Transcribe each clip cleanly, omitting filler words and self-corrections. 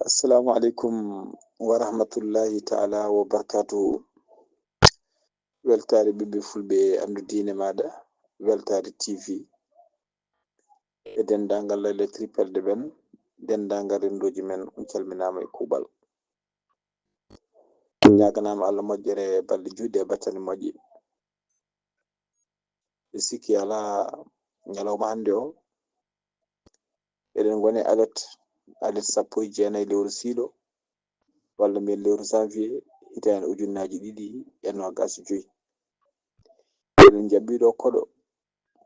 Assalamu alaikum wa rahmatullahi ta'ala wa barakatuhu. Weltare ɓiɓɓe fulɓe andu diine maɗa, weltare TV e dendagal layle triple ben, dendagal rendoji men on calminama e kuɓal. Ñaganama Allah moƴƴere balɗe juuɗe e battane moƴƴi. E sikki ala ñalawma hande o eɗen goni alet 19 lewru Siilo walla mbiyen lewru janvier hitande 2025. Eɗen jabbiɗo koɗo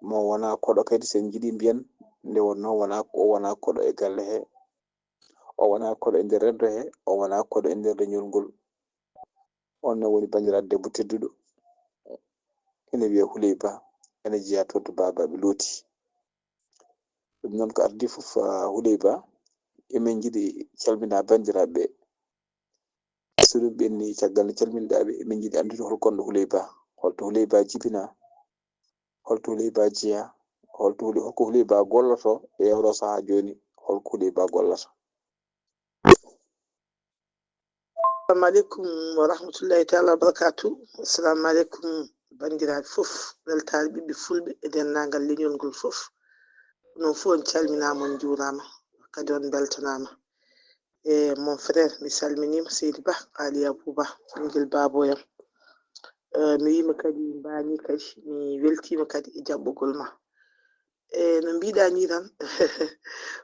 mo wona koɗo kadi sen jiiɗi mbiyen nde wonno o wona koɗo e galle he, o wona koɗo e nder reddo he, o wona koɗo e nder leñol ngol. On ne woni bandiraɗo debbo tedduɗo ene wiye Houleye Ba, ene jeeya to babaɓe looti. Ɗum noon ko ardi fof Houleye Ba emin jiiɗi calmina bandiraɓe so ɗum ɓenni caggal nde calminɗaɓe emin jiiɗi andude holkonɗo Houleye Ba, holto Houleye Ba jibina, holto Houleye Ba jeeya, holko Houleye Ba golloto e oɗo saaha joni, holko Houleye Ba gollata. Assalamu alaikum wa rahmatullahi ta'ala wa barakatuh. Assalamu alaikum bandiraɓe fof, weltare ɓiɓɓe fulɓe e dendagal leñol ngol fof. Non fof on calminama, on juurama, kadi on beltanama. E mon frère mi salminima Seydi Ba Ali Abouba ɓingel baboyam. Mi wima kadi mbani kadi mi weltima kadi e jaɓɓugol ma. No mbiɗa ni tan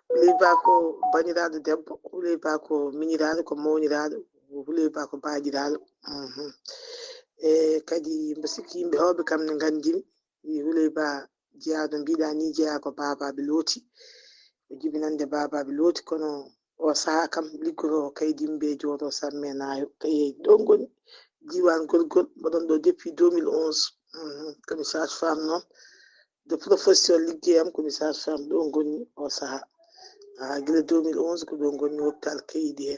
Houleye Ba ko baniraɗo debbo, Houleye Ba ko miñiraɗo, ko mawniraɗo, Houleye Ba ko baajiraɗo. Kadi mbo sikki yimɓe hewɓe kam ne gandimi Houleye Ba jeeyaɗo mbiɗa ni jeeya ko babaɓe looti, o jibinande babaɓe looti, kono o saaha kam liggoto kaydi yimɓe jooɗo samme naayo kaye ɗo ngoni diwan Golgol, mboɗon ɗo depuis 2011. Komi sage-femme noon de profession liggeyam, komi sage-femme ɗo ngoni o saaha gila 2011 ko ɗo ngoni hôpital Kaydi he.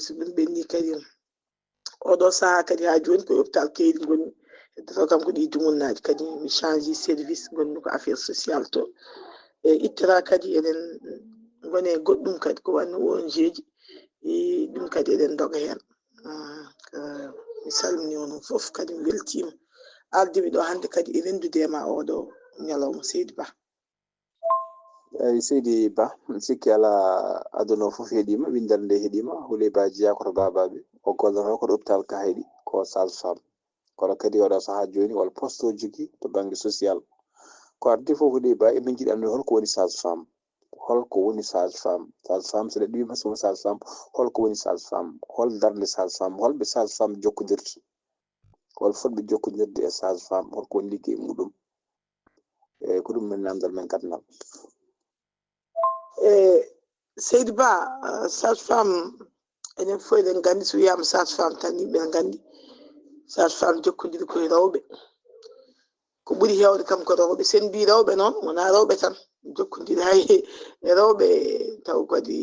So ɗum ɓenni kadi oɗo saaha kadi ha joni ko hôpital Kaydi ngoni heddoto kam ko ɗi dumunnaji, kadi mi change service gonmi ko affaire sociale to. E ittara kadi eɗen gone goɗɗum kadi ko wanno ONG ji, ɗum kadi eɗen doga hen. Mi salmini onon fof kadi mi weltima ardiɓe ɗo hande kadi e rendude ma oɗo ñalawma Seydi Ba. Eyyi Seydi Ba, mi sikki ala aduna o fof heeɗima, windere nde heeɗima. Houleye Ba jeeya koto babaɓe, o golloto koto hôpital Kaydi ko sage-femme, kono kadi oɗo saaha joni walla poste o jogui to banggue social. Ko ardi fof Houleye Ba emin jiiɗi andude holko woni sage-femme, holko woni sage-femme. Sage-femme so neɗɗo wima somo sage-femme, holko woni sage-femme, hol darde sage-femme, holɓe sage-femme jokkodirta, hol fotɓe jokkodirde e sage-femme, holko woni ligguey muɗum. Ko ɗum min namdal men gadnal. Seydi Ba, sage-femme enen fof eɗen gandi, so wiyama sage-femme tan yimɓe ne gandi sage-femme jokkodiri koye rewɓe. Ko ɓuuri hewde kam ko rewɓe. Sen mbi rewɓe noon wona rewɓe tan jokkodiri, hay e rewɓe taw kadi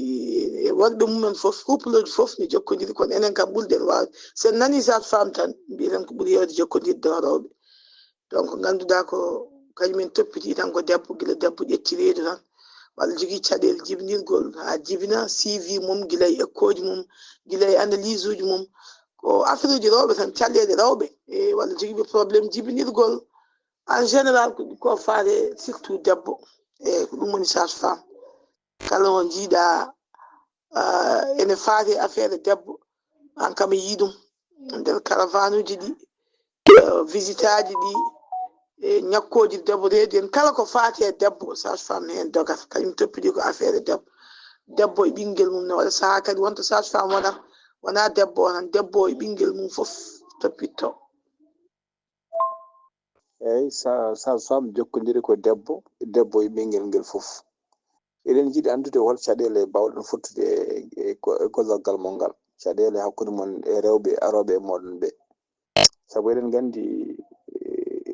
e worɓe mumen fof, couple fof ne jokkodiri, kono enen kam ɓurɗen wawde. Sen nani sage-femme tan mbiɗen ko ɓuuri hewde jokkodirde o rewɓe. Donc ganduɗa ko kañumen toppiti tan ko debbo, guila debbo ƴetti reedu tan walla jogui caɗele jibinirgol ha jibina CV mum, guilay école mum, guilay analyse uji mum, ko affaire uji rewɓe tan, calleɗe rewɓe, e walla joguiɓe probléme jibinirgol en général ko faate surtout debbo. E ko ɗum woni sage-femme. Kala o jiiɗa ene faate affaire debbo an kam e yiiɗum nder caravane uji ɗi, visite aji ɗi, e ñakkoji debbo reedu en, kala ko faate e debbo sage-femme hen dogata, kañum toppiti ko affaire debbo. Debbo e ɓinguel mum ne waɗa saaha kadi wonto sage-femme waɗata wona debbo o tan, debbo e ɓinguel mum fof toppitto. Eyyi sage-femme jokkodiri ko debbo e ɓinguel ngel fof. Eɗen jiiɗi andude hol caɗele bawɗen fottude e gollorgal mon ngal, caɗele hakkude mon e rewɓe aroɓe e moɗon ɓe. Saabu eɗen gandi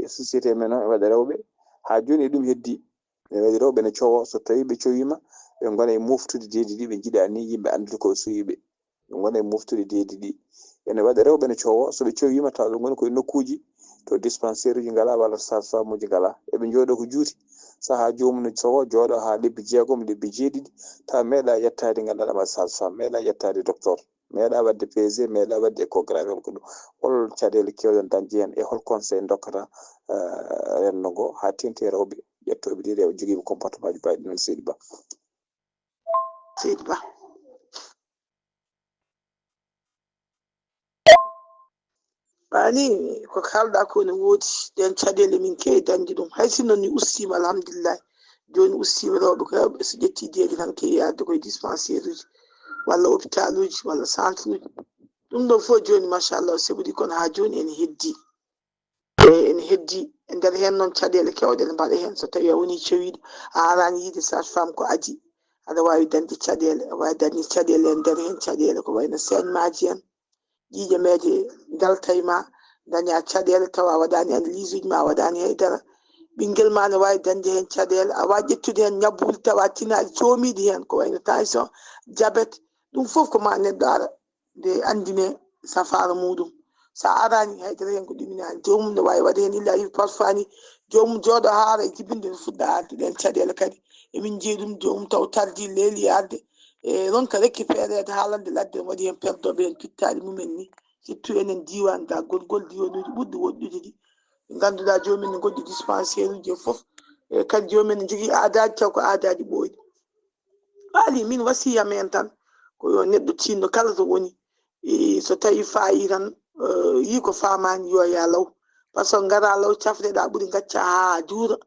société men o e waɗa rewɓe ha joni e ɗum heddi, ne waɗi rewɓe ne cowo, so tawi ɓe cowima ɓe gona e moftude deedi ɗi, ɓe jiiɗa ni yimɓe andude ko suuyiɓe, ɓe gona e moftude deedi ɗi. Ene waɗa rewɓe ne cowo, soɓe cowima taw ɓe goni koye nokkuji to dispensaire uji ngala walla sage-femme uji ngala eɓe jooɗo ko juuti saha jomum sowo jooɗo ha lebbi jeegom lebbi jeeɗiɗi tawa meeɗa yettade gandaɗama sage-femme meeɗa yettade docteur meeɗa wadde PG meeɗa wadde échographie ko ɗum hol caɗele kewɗen dañji hen e hol conseil dokkata renndo ngo ha tengti rewɓe ƴettoɓe ɗi rewa joguiɓe comportement ji mbaɗi noon Seydi Ba. Seydi Ba bani ko kalɗa ko ne woodi ɗen caɗele min kewi dañde ɗum hay sinno ni ustima alhamdulillah joni ustima rewɓe ko hewɓe so ƴetti deedi tan kewi yadde koye dispensaire uji walla hôpital uji walla centre uji ɗum ɗon fof joni machallah seɓuɗi kono ha joni ene heddi ene heddi e nder hen noon caɗele kewɗe ne mbaɗa hen so tawi a woni cowiɗo a arani yiide sage-femme ko adi aɗa wawi dañde caɗele a wawi dañde caɗele e nder hen caɗele ko wayno saignemaji en ƴiƴameje dalta e ma daña caɗele tawa a waɗani analyse uji ma a waɗani haydara ɓinguel ma ne wawi dañde hen caɗele a wawi ƴettude hen ñabbuli tawa tinaɗi comiɗi hen ko wayno tension diabète ɗum foof ko ma neɗɗo ara nde andine safaro muɗum sa arani haydara hen ko ɗuminani jomum ne wawi waɗa hen illa wi parfois ni jomum jooɗo haara e jibinde ne fuɗɗa arde ɗen caɗele kadi emin jeeyi ɗum jomum taw tardi leeli arde e ronka récupérede haalande ladde ne waɗi hen perdoɓe hen pittaɗi mumen ni surtout enen diwan ga golgol diwanuji ɓurɗi woɗɗude ɗi ɓe ganduɗa jomumen ne goɗɗi dispensaire uji e foof e kadi jomumen ne jogui aadaji taw ko aadaji ɓooyɗi haali min wasiyam hen tan ko yo neɗɗo tinno kala to woni so tawi fayi tan yi ko famani yo ya law par ce que gara law cafreɗa ɓuuri gacca ha juura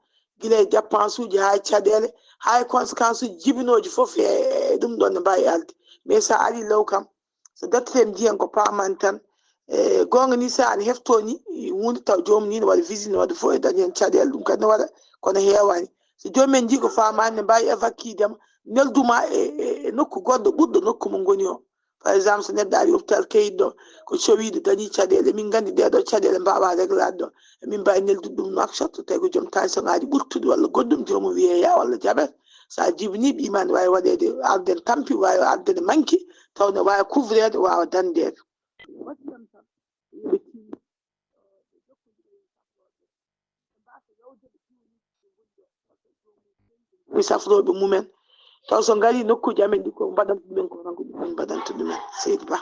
guila e dépense uji ha e caɗele ha e conséquence uji jibinoji foof e ɗum ɗon ne mbawi arde mais sa ari law kam so dattiren jiyan ko pamani tan e gonga ni sa ne heftoni hunde taw jomum ni ne waɗa visite ne waɗa fof e dañi hen caɗele ɗum kadi ne waɗa kono heewani so jomumen ji ko famani ne mbawi évacuidema nelduma e nokku goɗɗo ɓurɗo nokku mo goni o par exemple so neɗɗo ari hôpital kayitɗo ko cowiɗo dañi caɗele min gandi ɗeɗo caɗele mbawa réglade ɗo emin mbawi neldude ɗum makchot so tawi ko joom tension ngaji ɓurtuɗi walla goɗɗum jomum wiyeya walla diabète sa jibini ɓima ne wawi waɗede arde tampi wawi arde ne manque taw ne wawi couvrede wawa dandede mi safroɓe mumen taw so gari nokkuji amen ɗi ko mbaɗanta ɗumen ko tan ko ɗumen mbaɗanta ɗumen Seydi Ba.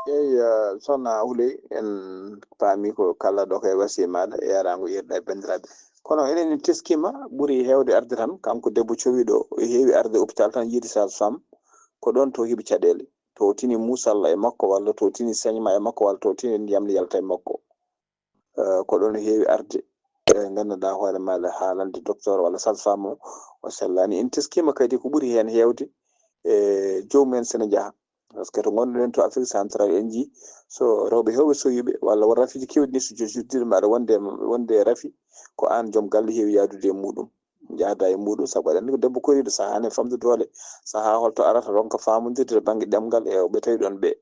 eyi sohna Houleye en paami ko kala ɗo koye wasi maɗa e yarango yerɗa e bandiraɓe kono enen teskima ɓuuri hewde arde tan kanko debbo cowiɗo heewi arde hôpital tan yiide sage-femme ko ɗon to heeɓi caɗele to tini musalla e makko walla to tini saignement e makko walla to tini ndiyam ne yalta e makko ko ɗon heewi arde ganduɗa hoore maɗa haalande docteur walla sage-femme o sellani en teskima kadi ko ɓuuri hen hewde e jomumen sene jaaha par ce que to gonɗen to Afrique central en jii so rewɓe hewɓe soyiɓe walla won rafiji kewɗi ni so joddima mbaɗa wonde rafi ko an joom galle heewi yadude e muɗum jahda e muɗum saabu aɗa andi ko debbo koriɗo sahani famde doole saaha holto arata ronka famodirde to banggue ɗemgal e ɓe tawi ɗon ɓe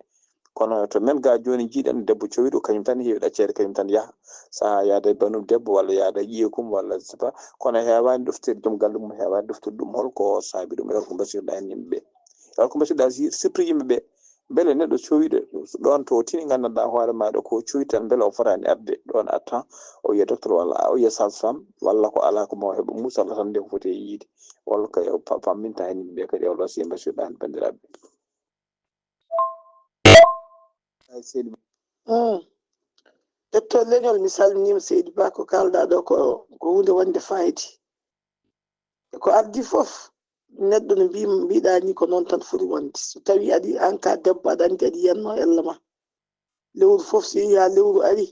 kono to men ga joni jiiɗen debbo cowiɗo kañum tan heewi ɗaccede kañum tan yaaha saaha yaada e bannum debbo walla yaada e ƴiyekum walla je sais pas kono hewani ɗoftirde joom galle mum hewani ɗoftirde ɗum holko saabi ɗum e holko basiytoɗa hen yimɓeɓe holko basiytoɗa surtout yimɓeɓe beele neɗɗo cowiɗo ɗon to tini gandanɗa hoore maɗa ko cowi tan beele o fotani arde ɗon à temps o wiya docteur walla o wiya sage-femme walla ko ala ko ma heeɓa musalla tan nde ko foti e yiide walla ko famminta hen yimɓeɓe kadi o wasiya basiytoɗa hen bandiraɓe. docteur leñol mi salminima Seydi Ba ko kalɗa ɗo ko hunde wonde fayidi ko ardi foof neɗɗo no mbiɗa ni ko noon tan foti wonde so tawi aɗi an ka debbo aɗa andi aɗa yiyanno Allah ma lewru foof so yeehi ha lewru ari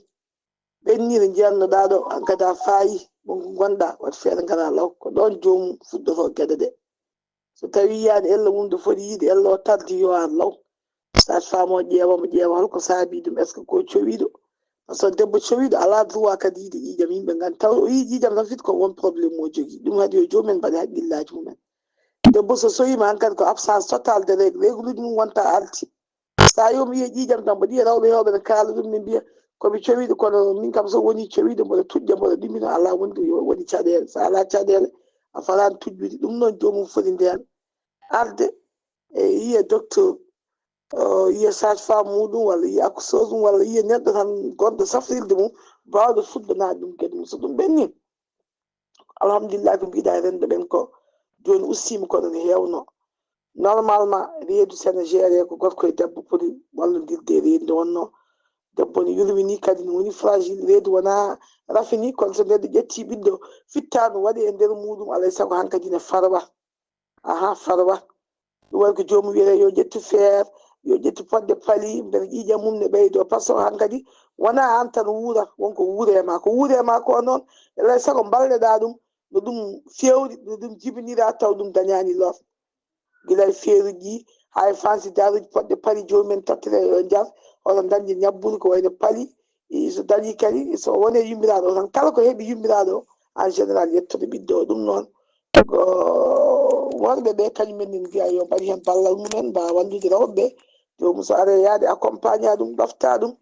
ɓennire jiyannoɗa ɗo an kadi a faayi wonko gonɗa wat feere ngara law ko ɗon jomum fuɗɗoto gueɗe ɗe so tawi yiyani elle mum ɗo foti yiide elle o tardi yo ar law sage-femme o ƴeewa holko saabi ɗum est ce que ko cowiɗo par ce que debbo cowiɗo ala droit kadi yiide ƴiƴam yimɓe gandi taw o yi ƴiƴam tan fiiti ko won probléme o jogui ɗum kadi yo jomumen mbaɗe haqqillaji mumen debbo so soyima hankkadi ko absence total de règle règle uji mum wonta arti sa yomi yiye ƴiƴam tan mboɗo yiya rewɓe hewɓe ne kaala ɗum ne mbiya komi cowiɗo kono min kam so woni cowiɗo mboɗo tuƴƴa mboɗo ɗumina ala wonde woni caɗele so ala caɗele a falani tujjude ɗum noon jomum foti nden arde e yiya docteur yiya sage-femme muɗum walla yiya accoucheuse mum walla yiya neɗɗo tan gonɗo safrirde mum bawɗo fuɗɗanade ɗum gueɗe mum so ɗum ɓenni alhamdulillah ko mbiɗa e renɗo ɓen ko joni ustima kono ne hewno normalement reedu sene géré ko gorko e debbo poti wallodirde e reedu nde wonno debbo ne yurmini kadi ne woni fragile reedu wona rafini kono so neɗɗo ƴetti ɓiɗɗo fittano waɗi e nder muɗum alay saago hankkadi ne farwa farwa ɗum waɗi ko jomum wiyete yo ƴettu feere yo ƴettu poɗɗe paali beele ƴiƴam mum ne ɓeydo par ce que hankkadi wona an tan wuura wonko wuure ma ko wuure ma ko noon alay saago balleɗa ɗum no ɗum fewri no ɗum jibinira taw ɗum dañani lor guilay feeruji hay fansi daruji poɗɗe paali jomumen tottire yo jar oɗon dañde ñabbuli ko wayno paali so dañi kadi so wone yummiraɗo o tan kala ko heeɓi yummiraɗo o en général yettoɗo ɓiɗɗo o ɗum noon ko worɓe ɓe kañumen en mbiya yo mbaɗi hen ballal mumen mbawa wallude rewɓeɓe jomum so ara yaade accompagné a ɗum ɗofta ɗum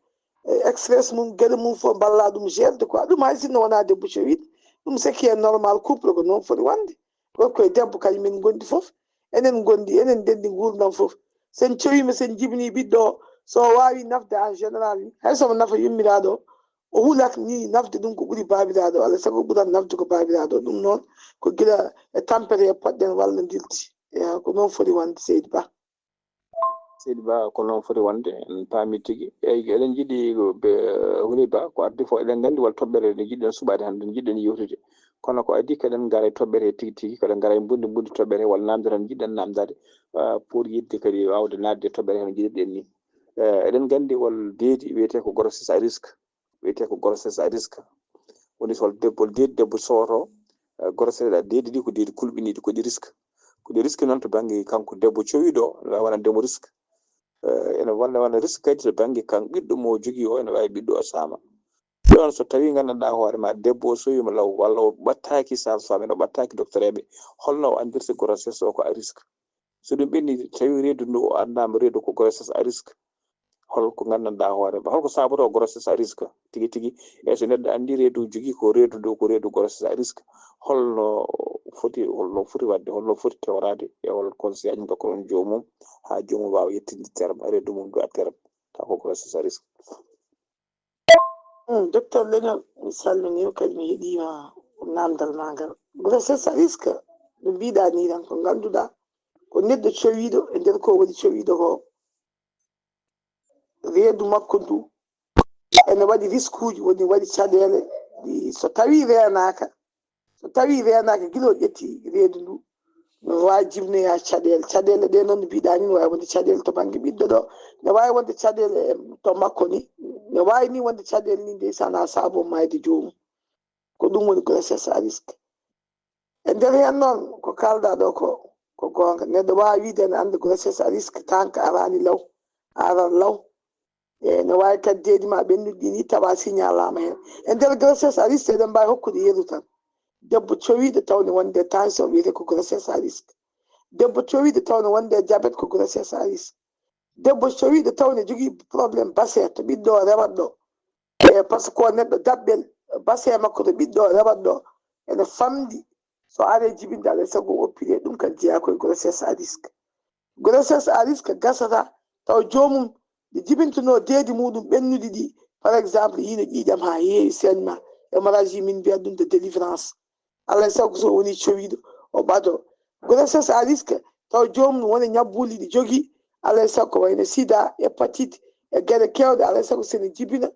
express mum gueɗe mum fof balla ɗum gerde quoi ɗum hay sinno wona debbo cowiɗo ɗum seki en normal couple ko noon foti wonde gorko e debbo kañumen gondi foof enen gondi enen dendi gurdam foof sen cowima sen jibini ɓiɗɗo o so wawi nafde en général ni hay somo nafa yummiraɗo o huulat ni nafde ɗum ko ɓuuri babiraɗo alay saago ɓuurat nafde ko babiraɗo ɗum noon ko guila e tampere e poɗɗen wallodirde ko noon foti wonde Seydi Ba. Seydi Ba ko noon foti wonde en paami tigi eyyi eɗen jiiɗi Houleye Ba ko addi fof eɗen gandi wal toɓɓere nde jiɗɗen suɓade hannde nde jiɗɗen yewtude kono ko addi keɗen gara e toɓɓere tigi tigi koɗen gara e bundi toɓɓere walla namde tan jiɗɗen namdade pour yidde kadi wawde nadde e toɓɓere hen jiɗirɗen ni eɗen gandi wol deedi wiyete ko grossesse à risque wiyete ko grossesse à risque woni sol deedi debbo sowoto grossesse ɗa deedi ɗi ko deedi kulɓiniɗi ko ɗi risque ko ɗi risque noon to banggue kanko debbo cowiɗo o waɗandemo risque ene walla risque kadi to banggue kan ɓiɗɗo mo jogui o ene wawi ɓiɗɗo o saama ɗon so tawi gandanɗa hoorema debbo o sowima law walla o ɓattaki sage-femme en o ɓattaki docteur eɓe holno o andirta grossesse o ko à risque so ɗum ɓenni tawi reedu ndu o andama reedu ko grossesse à risque holko gandanɗa hoorema holko saboto grossesse à risque tigui tigui e so neɗɗo andi reedu jogui ko reedu ndu ko reedu grossesse à risque holno foti wadde holno foti tewrade e hol conseil aji dokka on jomum ha jomum wawa yettinde terme reedu mum ndu a terme taw ko grossesse à risque. docteur Leñol mi salmini kadi mi heeɗima namdal ma ngal grossesse à risque no mbiɗa ni tan ko ganduɗa ko neɗɗo cowiɗo e nder ko woni cowiɗo ko reedu makko ndu ene waɗi risque uji woni waɗi caɗele so tawi renaka guila o ƴetti reedu ndu no wawi jibinoya caɗele ɗe noon no mbiɗa ni ne wawi wonde caɗele to banggue ɓiɗɗo ɗo ne wawi wonde caɗele to makko ni ne wawi ni wonde caɗele ni ndeysan ha saabo mayde jomum ko ɗum woni grossesse à risque e nder hen noon ko kalɗa ɗo ko gonga neɗɗo wawi wiide ene anda grossesse à risque tanka arani law aran law ne wawi kadi deedi ma ɓennuɗi ni tawa signalama hen e nder grossesse à risque eɗen mbawi hokkude yeeru tan debbo cowiɗo tawne wonde tension wiyete ko grossesse à risque debbo cowiɗo tawne wonde diabète ko grossesse à risque debbo cowiɗo tawne jogui probléme bassin to ɓiɗɗo o rewat ɗo e par ce que ko neɗɗo daɓɓel bassin makko to ɓiɗɗo o rewat ɗo ene famɗi so are jibinde alay saago o oppire ɗum kadi jeeya koye grossesse à risque gasata taw jomum nde jibintuno deedi muɗum ɓennuɗi ɗi par exemple yino ƴiƴam ha heewi saignement hémorragie min mbiyat ɗum de délivrance alay saago so woni cowiɗo o ɓaato grossesse à risque taw jomum woni ñabbuli ɗi jogui alay saago ko wayno sida hépatite e gueɗe kewɗe alay saago sene jibina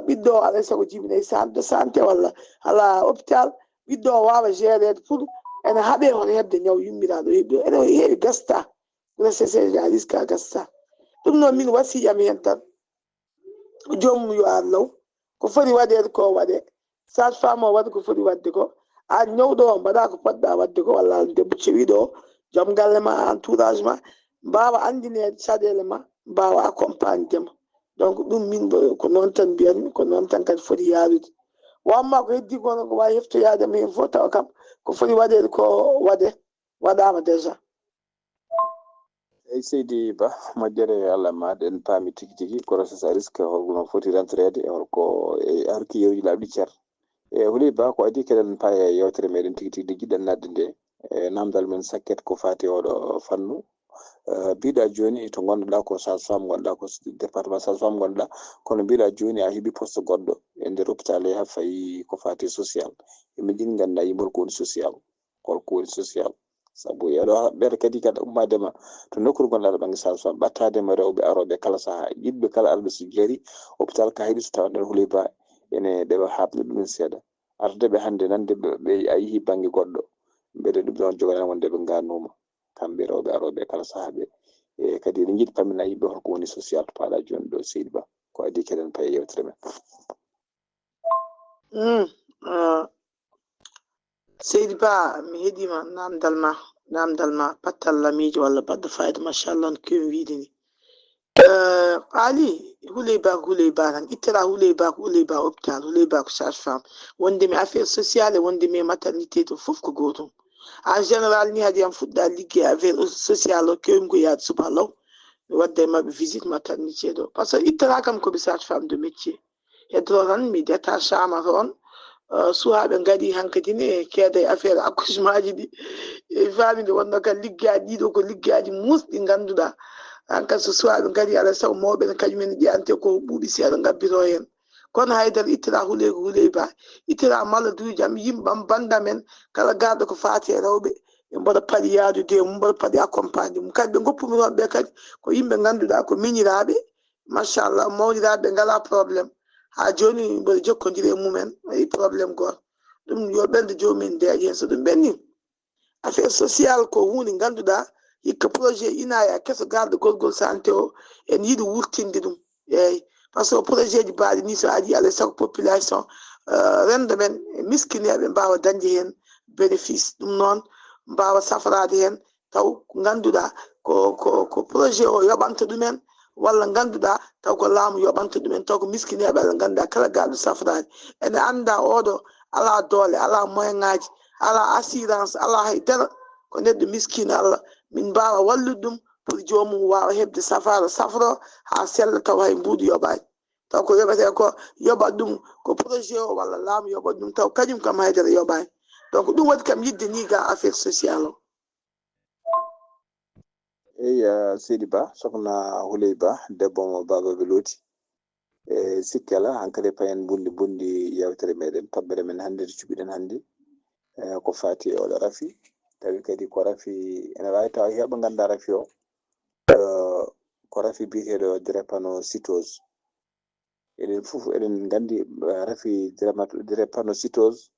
ɓiɗɗo o alay saago jibina e centre de santé walla ala hôpital ɓiɗɗo o wawa gérede pour ene haaɓe hono hebde ñaw yummiraɗo heeɓi ene heewi gasta grossesse à risque a gasta ɗum noon min wasiyam hen tan jomum yo ar law ko foti waɗede ko waɗe sage femme o waɗa ko foti wadde ko an ñawɗo o mbaɗa ko poɗɗa wadde ko walla debbo cowiɗo o joom galle ma entourage ma mbawa andinede caɗele ma mbawa accompagne dema donc ɗum min ko noon tan mbiyatmi ko noon tan kadi foti yaarude wamma ko heddi kono ko wawi heftoyadema hen fof tawa kam ko foti waɗede ko waɗama déjà. eyyi Seydi Ba moƴƴere Allah maɗa en paami tigui tigui grossesse à risque holno foti rentrede e holko e harki yewji laaɓɗi ceer e Houleye Ba ko adi keɗen paaya yewtere meɗen tigui tigui nde jiɗɗen nadde nde e namdal men sakket ko fati oɗo fannu biɗa joni to gonɗa ko sage-femme gonɗa ko département sage-femme gonɗa kono biɗa joni a heeɓi poste goɗɗo e nder hôpital ha fayi ko fati social yimɓe jini ganda yimbol ko woni social holko woni social sabu yeɗo ɓeɗa kadi kada ummadema to nokkuru gonɗa ɗo ɓanggue sage-femme ɓattadema rewɓe aroɓe kala saaha yiɗɓe kala arɓe so jaari hôpital ka heeɗi so tawa nder Houleye Ba ene ɗeɓa habde ɗumen seeɗa ardeɓe hande nande ɓe a yeehi banggue goɗɗo mbeɗa ɗum ɗon jogana wonde ɓe gannuma kamɓe rewɓe aroɓe kala saaha ɓe e kadi eɗen jiiɗi pammina yimɓe holko woni social to paɗa joni ɗo Seydi Ba ko adi keɗen paye yewtere men. Seydi Ba mi heeɗima namdal ma pattal lamijo walla badɗo fayida machallah no kewi wiide ni Ali Houleye Ba ko Houleye Ba tan ittata Houleye Ba ko Houleye Ba hôpital Houleye Ba ko sage-femme wondemi affaire sociale e wondemi maternité to fof ko gotum en général ni hadi yam fuɗɗa ligguey affaire social o kewmi ko yaade subahalaw mi wadda e mabɓe visite maternité ɗo par ce que ittata kam komi sage-femme de métier heddoro tan mi détachama toon suwaɓe gaɗi hankkadine e keeda e affaire accouchement ji ɗi e famide wonno kan liggaji ɗiɗo ko liggaji musɗi ganduɗa hankkadi so suwaɓe gaɗi alay saago mawɓe kañumen ƴeyante ko ɓuuɓi seeɗa gabbito hen kono haydara ittata Houleye ko Houleye Ba ittata maladuji am yimɓam bandamen kala garɗo ko fati e rewɓe ɓe mbaɗa paaɗi yaadude mum mbaɗa paaɗi accompagné mum kadi ɓe goppumi toon ɓe kadi ko yimɓe ganduɗa ko miñiraɓe machallah mawniraɓe ngala probléme ha joni mboɗo jokkodiri e mumen waɗi probléme goto ɗum yo ɓerde jomumen ndeeƴa hen so ɗum ɓenni affaire social ko hunde ganduɗa hikka projet inaya kesso garɗo gorgol santé o en yiiɗi wurtinde ɗum eyyi par ce que projet ji mbaɗi ni so ari alay saago population rendo men miskineɓe mbawa dañde hen bénéfice ɗum noon mbawa safrade hen taw ko ganduɗa ko projet o yoɓanta ɗumen walla ganduɗa taw ko laamu yoɓanta ɗumen taw ko miskineɓe ala ganduɗa kala garɗo safrade ene anda oɗo ala doole ala moyen ngaji ala assurance ala haydara ko neɗɗo miskino Allah min mbawa wallude ɗum pour jomum wawa hebde safaro safro ha sella taw hay mbuɗu yoɓani taw ko yoɓete ko yoɓat ɗum ko projet o walla laamu yoɓat ɗum taw kañum kam haydara yoɓani donc ɗum waɗi kam yidde ni ga affaire social o. eyi Seydi Ba sokhna Houleye Ba debbo mo babaɓe looti e sikkela hankkadi payen bundi yewtere meɗen toɓɓere men hannde to cuɓiɗen hannde ko fati e oɗo rafi tawi kadi ko rafi ene wawi taw heeɓa ganda rafi o ko rafi biyeteɗo drépanocytose eɗen fof eɗen gandi rafi drépanocytose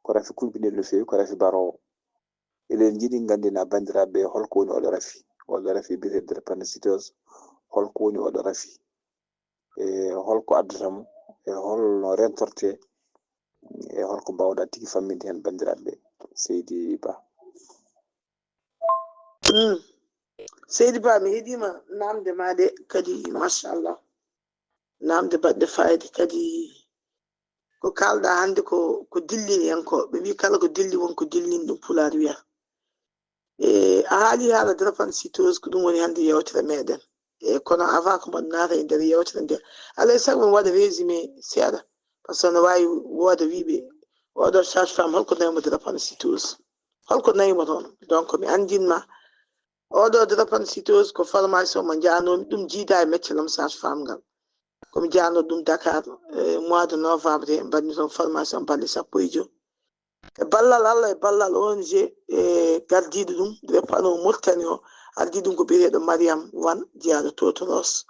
ko rafi kulɓinel no fewi ko rafi barowo eɗen jiiɗi gandina bandiraɓe holko woni oɗo rafi biyeteɗo drépanocytose holko woni oɗo rafi e holko addata mo e holno rentorte e holko mbawɗa tigi famminde hen bandiraɓe Seydi Ba. Seydi Ba mi heeɗima namde ma ɗe kadi machallah namde baɗɗe fayida kadi ko kalɗa hannde ko dillini en ko ɓe wi kala ko dilli won ko dillini ɗum pulaar wiya e a haali haala drépanocytose ko ɗum woni hannde yewtere meɗen e kono avant ko mbaɗa naata e nder yewtere nde alay saago mi waɗa résumé seeɗa par ce que no wawi wooda wiɓe oɗo sage-femme holko nayimo drépanocytose holko nayimo toon donc mi andinma oɗo drépanocytose ko formation mo janomi ɗum jiida e métier lam sage-femme ngal komi jano ɗum Dakar mois de novembre he mbanmi toon formation balɗe 15 e ballal Allah e ballal ONG e gardiɗo ɗum drépano Mauritanie o ardi ɗum ko biyeteɗo Mariame Wane jeyaɗo Totoros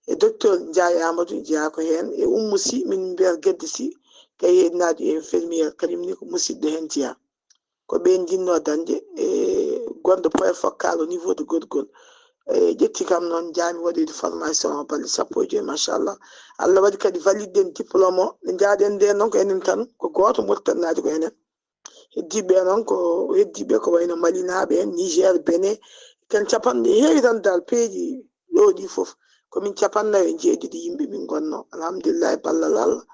e docteur Ndiaye Amadou jeeya ko hen e Oumou Sy min mbiyata Guedde Sy kay heɗinaɗo e infirmiére kañumni ko musidɗo hen jeeya ko ɓen jinno dañde e gonɗo point focal au niveau de Gorgol e ƴetti kam noon jaami waɗide formation o balɗe 15 machallah Allah waɗi kadi valide en diplôme o nde jaaɗen nde noon ko enen tan ko goto Mauritanie ko enen heddiɓe noon ko heddiɓe ko wayno Mali naaɓe en Niger Benin ken capanɗe heewi tan dal peeji ɗo ɗi foof komin capannayo e jeeɗiɗi yimɓe min gonno alhamdulillah e ballal Allah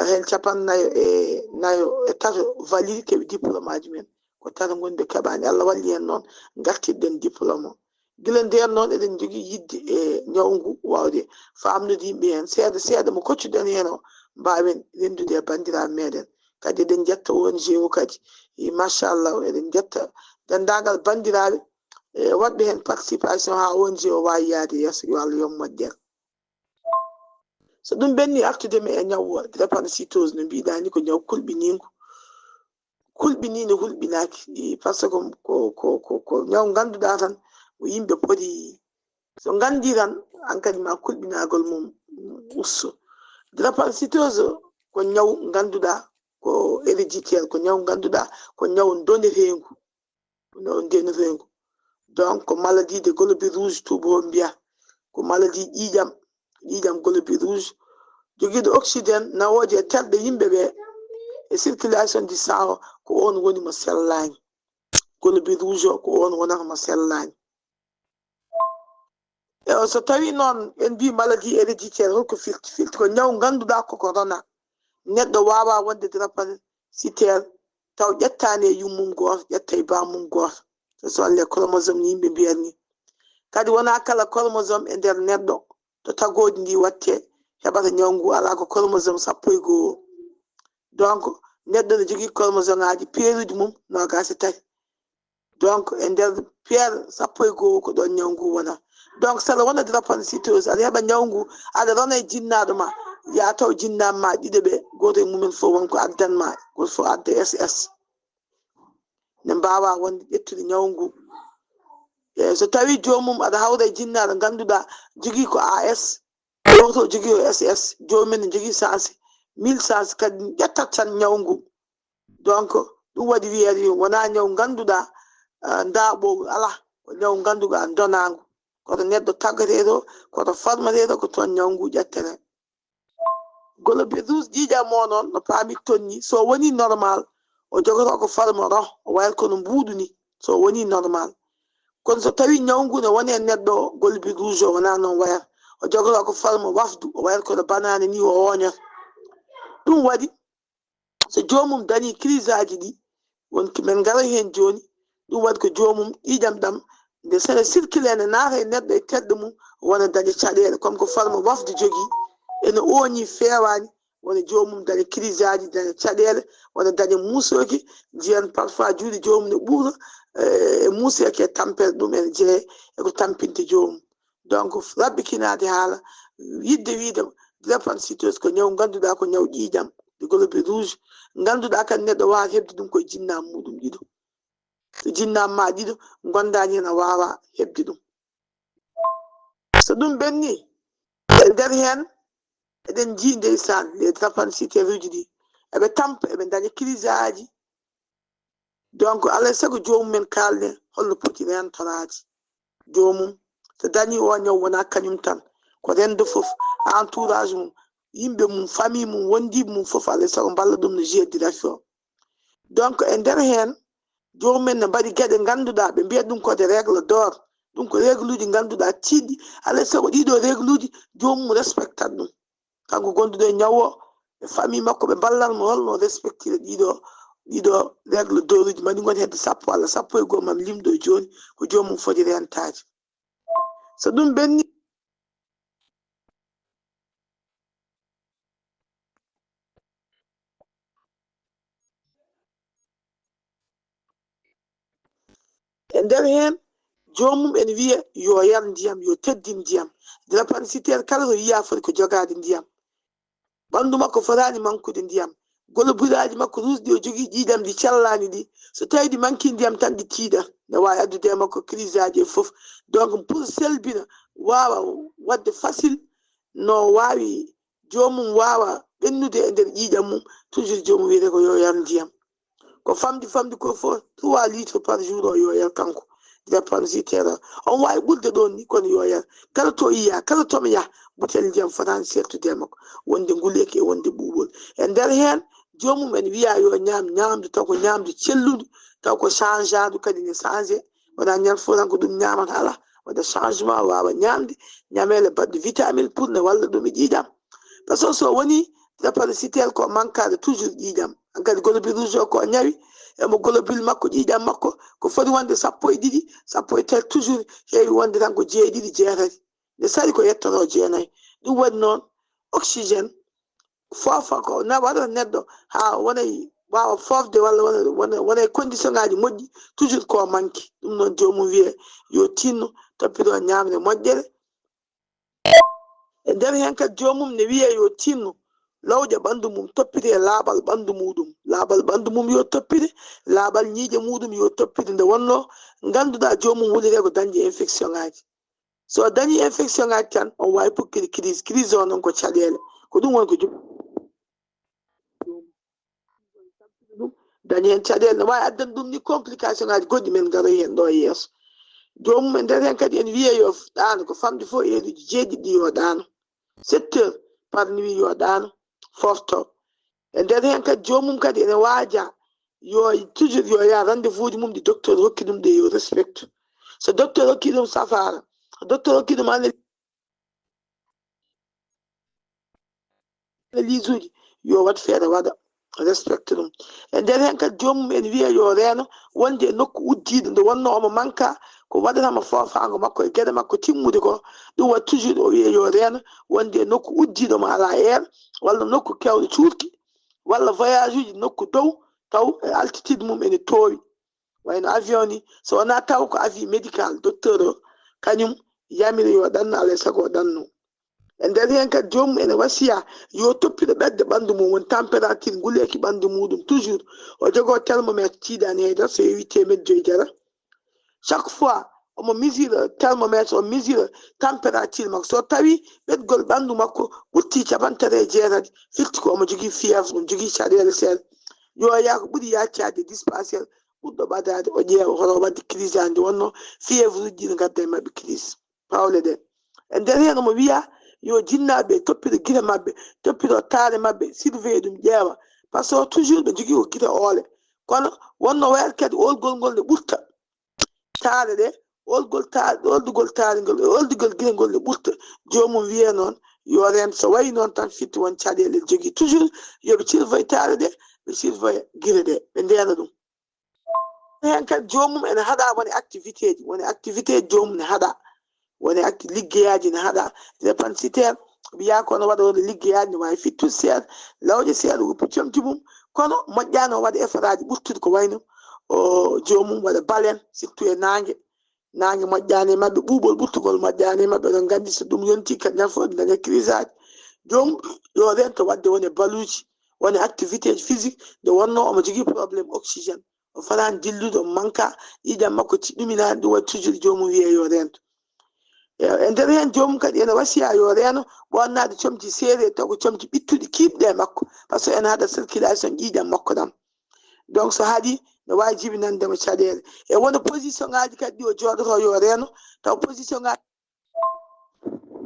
hen capannayo e nayo e tato valide keɓe diplôme aji men ko tato gonɓe keɓani Allah walli hen noon gartirɗen diplôme o gila nden noon eɗen jogui yidde e ñawngu wawde famnude yimɓe hen seeɗa seeɗa mo koccuɗen hen o mbawen rendude e bandiraɓe meɗen kadi eɗen jetta ONG o kadi machallah eɗen jetta dendagal bandiraɓe waɗɓe hen participation ha wonji o wawi yaade yeeso yo Allah yom moƴƴere so ɗum ɓenni artude mi e ñaw drépanocytose no mbiɗa ni ko ñaw kulɓiniino hulɓinaki par ce que ko ñaw ganduɗa tan mo yimɓe poti so gandi tan an kadi ma kulɓinagol mum usto drépanocytose ko ñaw ganduɗa ko héréditaire ko ñaw ganduɗa ko ñaw donetengu donc ko maladie de globule rouge tubo mbiya ko maladie ƴiƴam globule rouge joguiɗo oxygéne nawoje e terɗe yimɓe ɓe e circulation du sang ko on woni mo sellani globule rouge o ko on wonata mo sellani e so tawi noon en mbi maladie héréditaire holko filti ko ñaw ganduɗa koko rona neɗɗo wawa wonde drépanocytaire taw ƴettani e yummum goto ƴetta e bamum goto so alle chromosome ni yimɓe mbiyat ni kadi wona kala chromosome e nder neɗɗo to tagodi ndi watte heɓata ñaw ngu ala ko chromosome 12 donc neɗɗo ne jogui chromosome aji peeruji mum nogasi tati donc e nder pierre 12 ko ɗon ñaw ngu wona donc saɗa wona drépanocytose aɗa heɓa ñaw ngu aɗa rona e jinnaɗo ma ya taw jinnama ma ɗiɗo ɓe goto e mumen fof wonko addanma goto fof adda ss ne mbawa wonde ƴettude ñaw ngu e so tawi jomum aɗa hawra e jinnaɗo ganduɗa jogui ko as goto jogui o ss jomumen ne jogui sens 1000 sens kadi ƴettat tan ñaw ngu donc ɗum waɗi wiyede wona ñaw ganduɗa ndaaɓo ala ko ñaw ganduɗa donagu koto neɗɗo tagateɗo koto formateɗo ko toon ñaw ngu ƴettere globule rouge ƴiƴam o noon no paami tonni so woni normal o jogoto ko forme ron o wayat kono mbuuɗu ni so woni normal kono so tawi ñaw ngu ne woni e neɗɗo globule rouge o wona noon wayat o jogoto ko forme wafdu o wayat kono banane ni o oñat ɗum waɗi so jomum dañi crise aji ɗi wonki min ngara hen joni ɗum waɗi ko jomum ƴiƴam ɗam nde sene circule ne naata e neɗɗo e terɗe mum wona daña caɗele comme ko forme wafdu jogui ene oñi fewani wona jomum daña crise aji daña caɗele wona daña muusoki jiyan parfois juuɗe jomum ne ɓuura e muuseki e tampere ɗum ene jeeye eko tampinte jomum donc rabbikinade haala yidde wiide drépanocytose ko ñaw ganduɗa ko ñaw ƴiƴam de globule rouge ganduɗa kadi neɗɗo wawa hebde ɗum koye jinnam muɗum ɗiɗo so jinnam ma ɗiɗo gondani hen a wawa hebde ɗum so ɗum ɓenni e nder hen eɗen jii ndeysan les drépanocytaire uji ɗi eɓe tampa eɓe daña crise aji donc alay saago jomumen kalne holno poti rentorade jomum so dañi o ñaw wona kañum tan ko rendo foof entourage mum yimɓe mum famille mum wondiɓe mum foof alay saago mballa ɗum no jeu direction donc e nder hen jomumen ne mbaɗi gueɗe ganduɗa ɓe mbiyat ɗum kode règle d'or ɗum ko règle uji ganduɗa tiɗɗi alay saago ɗiɗo règle uji jomum respectat ɗum kanko gonduɗo e ñaw o e famille makko ɓe ballanmo holno respectire ɗiɗo règle d'or uji mbaɗi goni hedde 10 walla 11 mami limɗo joni ko jomum foti rentaji so ɗum ɓenni e nder hen jomum ene wiya yo yar ndiyam yo teddin ndiyam drépanocytaire kala to yiya foti ko jogade ndiyam ɓandu makko fotani mankude ndiyam globulaji makko rouge ɗi o jogui ƴiƴam ɗi cellani ɗi so tawi ɗi manki ndiyam tan ɗi tiiɗat ne wawi addude e makko crise aji e foof donc pour selbina wawa wadde facile no wawi jomum wawa ɓennude e nder ƴiƴam mum toujours jomum wiyete ko yo yar ndiyam ko famdi ko fof 3 litres par jour o yo yar kanko drépanocytaire on wawi ɓurde ɗon ni kono yo yar kala to yiya kala tomi yaha butel ndiyam fotani sertude e makko wonde nguleyki e wonde ɓuuɓol e nder hen jomum ene wiya yo ñaam ñamdu taw ko ñamdu celludu taw ko change adu kadi ne changé wona ñande fof tan ko ɗum ñamata ala waɗa changement wawa ñamde ñamele baɗɗe vitamine pour ne walla ɗum e ƴiƴam par ce que so woni drépanocytaire ko mankade toujours ƴiƴam hankadi globule rouge o ko ñawi emo globule makko ƴiƴam makko ko foti wonde 12 13 toujours heewi wonde tan ko 6 jeetati nde sari ko yettoto 9 ɗum waɗi noon oxygéne fofa ko na waɗata neɗɗo ha wonay waawa fofde walla wona condition ngaji moƴƴi toujours ko manque ɗum noon jomum wiye yo tinno toppito ñamde moƴƴere e nder hen kadi jomum ne wiye yo tinno lawƴa ɓandu mum toppite laaɓal ɓandu muɗum laaɓal ɓandu mum yo toppite laaɓal ñiiƴe muɗum yo toppite nde wonno ganduɗa jomum wulire ko dañde infection ngaji so dañi infection ngaji tan on wawi pukkide crise o noon ko caɗele ko ɗum woni ko ɗum dañi hen caɗele ne wawi addana ɗum ni complication ngaji goɗɗi men garoy hen ɗo e yeeso jomum e nder hen kadi en wiye yo ɗano ko famɗi fof heeruji jeeɗiɗi yo ɗano 7 heures par nuit yo ɗano fofto e nder hen kadi jomum kadi ene waaja yo toujours yo yaa rendez-vous ji mum ɗi docteur hokki ɗum ɗe yo respecte so docteur hokki ɗum safara so docteur hokki ɗum analyse uji yo wat feere waɗa respecte ɗum e nder hen kadi jomum ene wiya yo reeno wonde e nokku uddiɗo nde wonno omo manka ko waɗatama foofago makko e gueɗe makko timmude ko ɗum wat toujours o wiya yo reeno wonde e nokku uddiɗo mo ala air walla nokku kewɗo cuurki walla voyage uji nokku dow taw e altitude mum ene toowi wayno avion ni so wona taw ko avis médical docteur o kañum yamira yo ɗanno alay saago o ɗanno e nder hen kadi jomum ene wasiya yo toppiɗo ɓedde ɓandu mum won température nguleki ɓandu muɗum toujours o jogo thermométre tiiɗani haydara so yeewi 500 jara chaque fois omo mesure thermométre o mesure température makko so tawi ɓeɗgol ɓandu makko ɓutti 37 firti ko omo jogui fièvre omo jogui caɗele seeɗa yo yaa ko ɓuuri yaccade dispensaire ɓurɗo ɓadade o ƴeewa hono wadde crise ande wonno fièvre uji ne gadda e mabɓe crise pawle ɗe e nder hen omo wiya yo jinnaɓe toppiɗo guite mabɓe toppiɗo taare mabɓe surveille ɗum ƴeewa par ce que toujours ɓe jogui ko guite oole kono wonno wayata kadi olgol ngol ne ɓurta taare ɗe oldugol taare ngol e oldugol guite ngol ne ɓurta jomum wiye noon yo reen so wayi noon tan fitti won caɗele jogui toujours yoɓe surveille taare ɗe ɓe surveille guite ɗe ɓe ndena ɗum hen kadi jomum ene haɗa woni activité ji jomum ne haɗa woni liggeyaji ne haɗa dépensitere wiya kono waɗa woni liggeyaji ne wawi fittude seeɗa lawƴa seeɗa wuppi comti mum kono moƴƴano waɗa effort aji ɓurtude ko wayno o jomum waɗa balen surtout e nangue moƴƴani e mabɓe ɓuuɓol ɓurtugol moƴƴani e mabɓe ɗon gandi so ɗum yonti kadi nan fof daña crise aji jomum yo rento wadde woni baluji woni activité ji physique nde wonno omo jogui probléme oxygéne o fatani dillude o manka ƴiƴam makko ɗuminani ɗum waɗi toujours jomum wiye yo rento e nder hen jomum kadi ene wasiya yo reeno ɓonnade comci seeɗe taw ko comci ɓittuɗi kiiɓɗe e makko par ce que ene haɗa circulation ƴiƴam makko ɗam donc so haaɗi ne wawi jibinandemo caɗele e wona position ngaji kadi ɗi o jooɗoto yo reeno taw position ngaji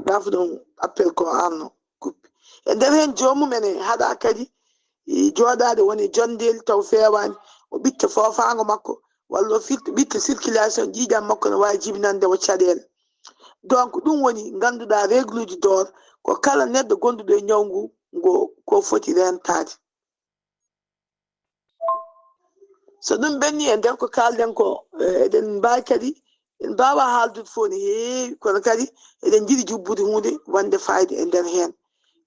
dafa ɗum appel ko arno kuppi e nder hen jomum ene haɗa kadi jooɗade woni jondeli taw fewani o ɓitta foofago makko walla o ɓitta circulation ƴiƴam makko ne wawi jibinandemo caɗele donc ɗum woni ganduɗa règle uji d'or ko kala neɗɗo gonduɗo e ñaw ngu ko foti rentade so ɗum ɓenni e nder ko kalden ko eɗen mbawi kadi en mbawa haaldude fof ne heewi kono kadi eɗen jiiɗi jubbude hunde wonde fayida e nder hen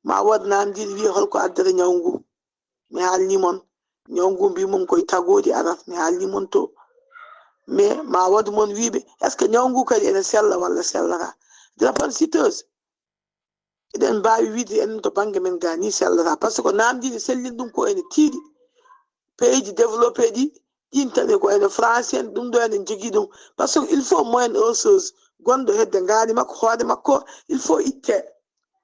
ma wood namdiɗo wiya holko addata ñaw ngu mi haalnimon ñaw ngu mbimon koye tagodi arata mi haalnimon to mais ma wood moon wiɓe est ce que ñaw ngu kadi ene sella walla sellata drépanocytose eɗen mbawi wiide enen to banggue men ga ni sellata par ce que ko namdiɗo sellin ɗum ko ene tiiɗi pays ji développé ɗi ɗin tani ko ene français en ɗum ɗo enen jogui ɗum par ce que il faut moyen osseuse gonɗo hedde ngaali makko hoore makko il faut itte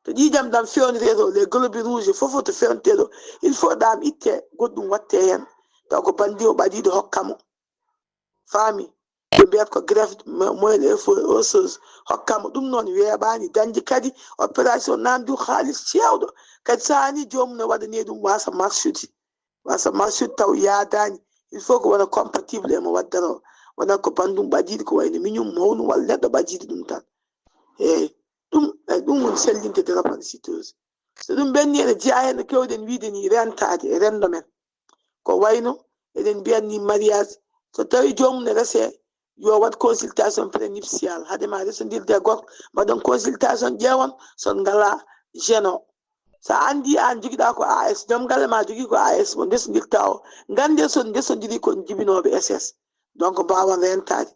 to ƴiƴam ɗam fewnete to les globules rouge fofo to fewnete ɗo il faut ɗam itte goɗɗum watte hen taw ko bandi o ɓaɗiɗo hokkamo faami ɓe mbiyata ko greffe moyen osseuse hokkamo ɗum noon weeɓani dañde kadi opération namdi haalis cewɗo kadi sahani jomum ne waɗani ɗum wasa marchude taw yaadani il faut ko wona compatible emo waddano wona ko bandum ɓaɗiɗo ko wayno miñum mawnum walla neɗɗo ɓajiɗo ɗum tan eyyi ɗum woni sellinte drépanocytose so ɗum ɓenni ene jeeya hen no kewɗen wiide ni rentade e rendo men ko wayno eɗen mbiyatni mariage so tawi jomum ne rese yo wat consultation prénuptial haadema resodirde e gorko mbaɗon consultation ƴeewon son ngala gêne o sa andi an jogiɗa ko AS joom galle ma jogui ko AS mo ndesdirta o gande son ndesodiri kon jibinoɓe SS donc mbawan rentade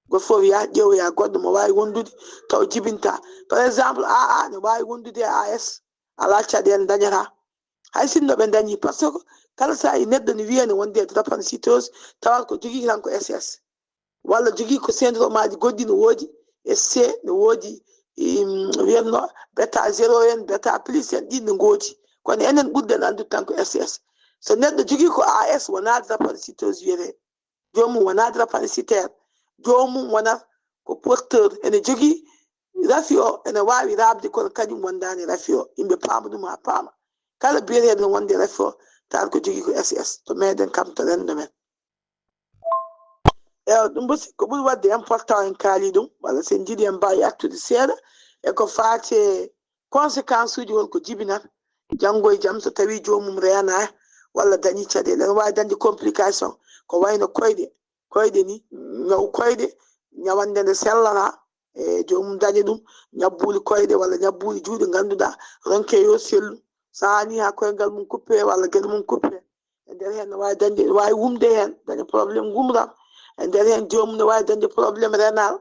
goto fof ya ƴeewoya goɗɗo mo wawi wondude taw jibinta par exemple AA ne wawi wondude e AS ala caɗele dañata hay sinno ɓe dañi par ce que kala sa yi neɗɗo ne wiya ne wonde e drapanocytose tawat ko jogui tan ko SS walla jogui ko syndrome aji goɗɗi ne woodi SC ne woodi wiyatno bêta 0 en bêta plus en ɗin ne goodi kono enen ɓurɗen andude tan ko SS so neɗɗo jogui ko AS wona drapanocytose wiyete jomum wona drapanocytaire jomum wonat ko porteur ene jogui rafi o ene wawi rabde kono kañum wondani rafi o yimɓe paama ɗum ha paama kala biyeteɗo wonde rafi o tawat ko jogui ko SS to meɗen kam to rendo men eyi ɗum bo ko ɓuuri wadde important en kaali ɗum walla sen jiiɗi en mbawi artude seeɗa eko faate conséquence uji wonko jibinata janggo e jaam so tawi jomum reena walla dañi caɗele ene wawi dañde complication ko wayno koyɗe ni ñaw koyɗe ñawande nde sellata e jomum daña ɗum ñabbuli koyɗe walla ñabbuli juuɗe ganduɗa ronke yo sellu sahani ha koyngal mum coupé walla gueɗe mum coupé e nder hen ne wawi dañde wawi wumde hen daña probléme gumram e nder hen jomum ne wawi dañde probléme rénal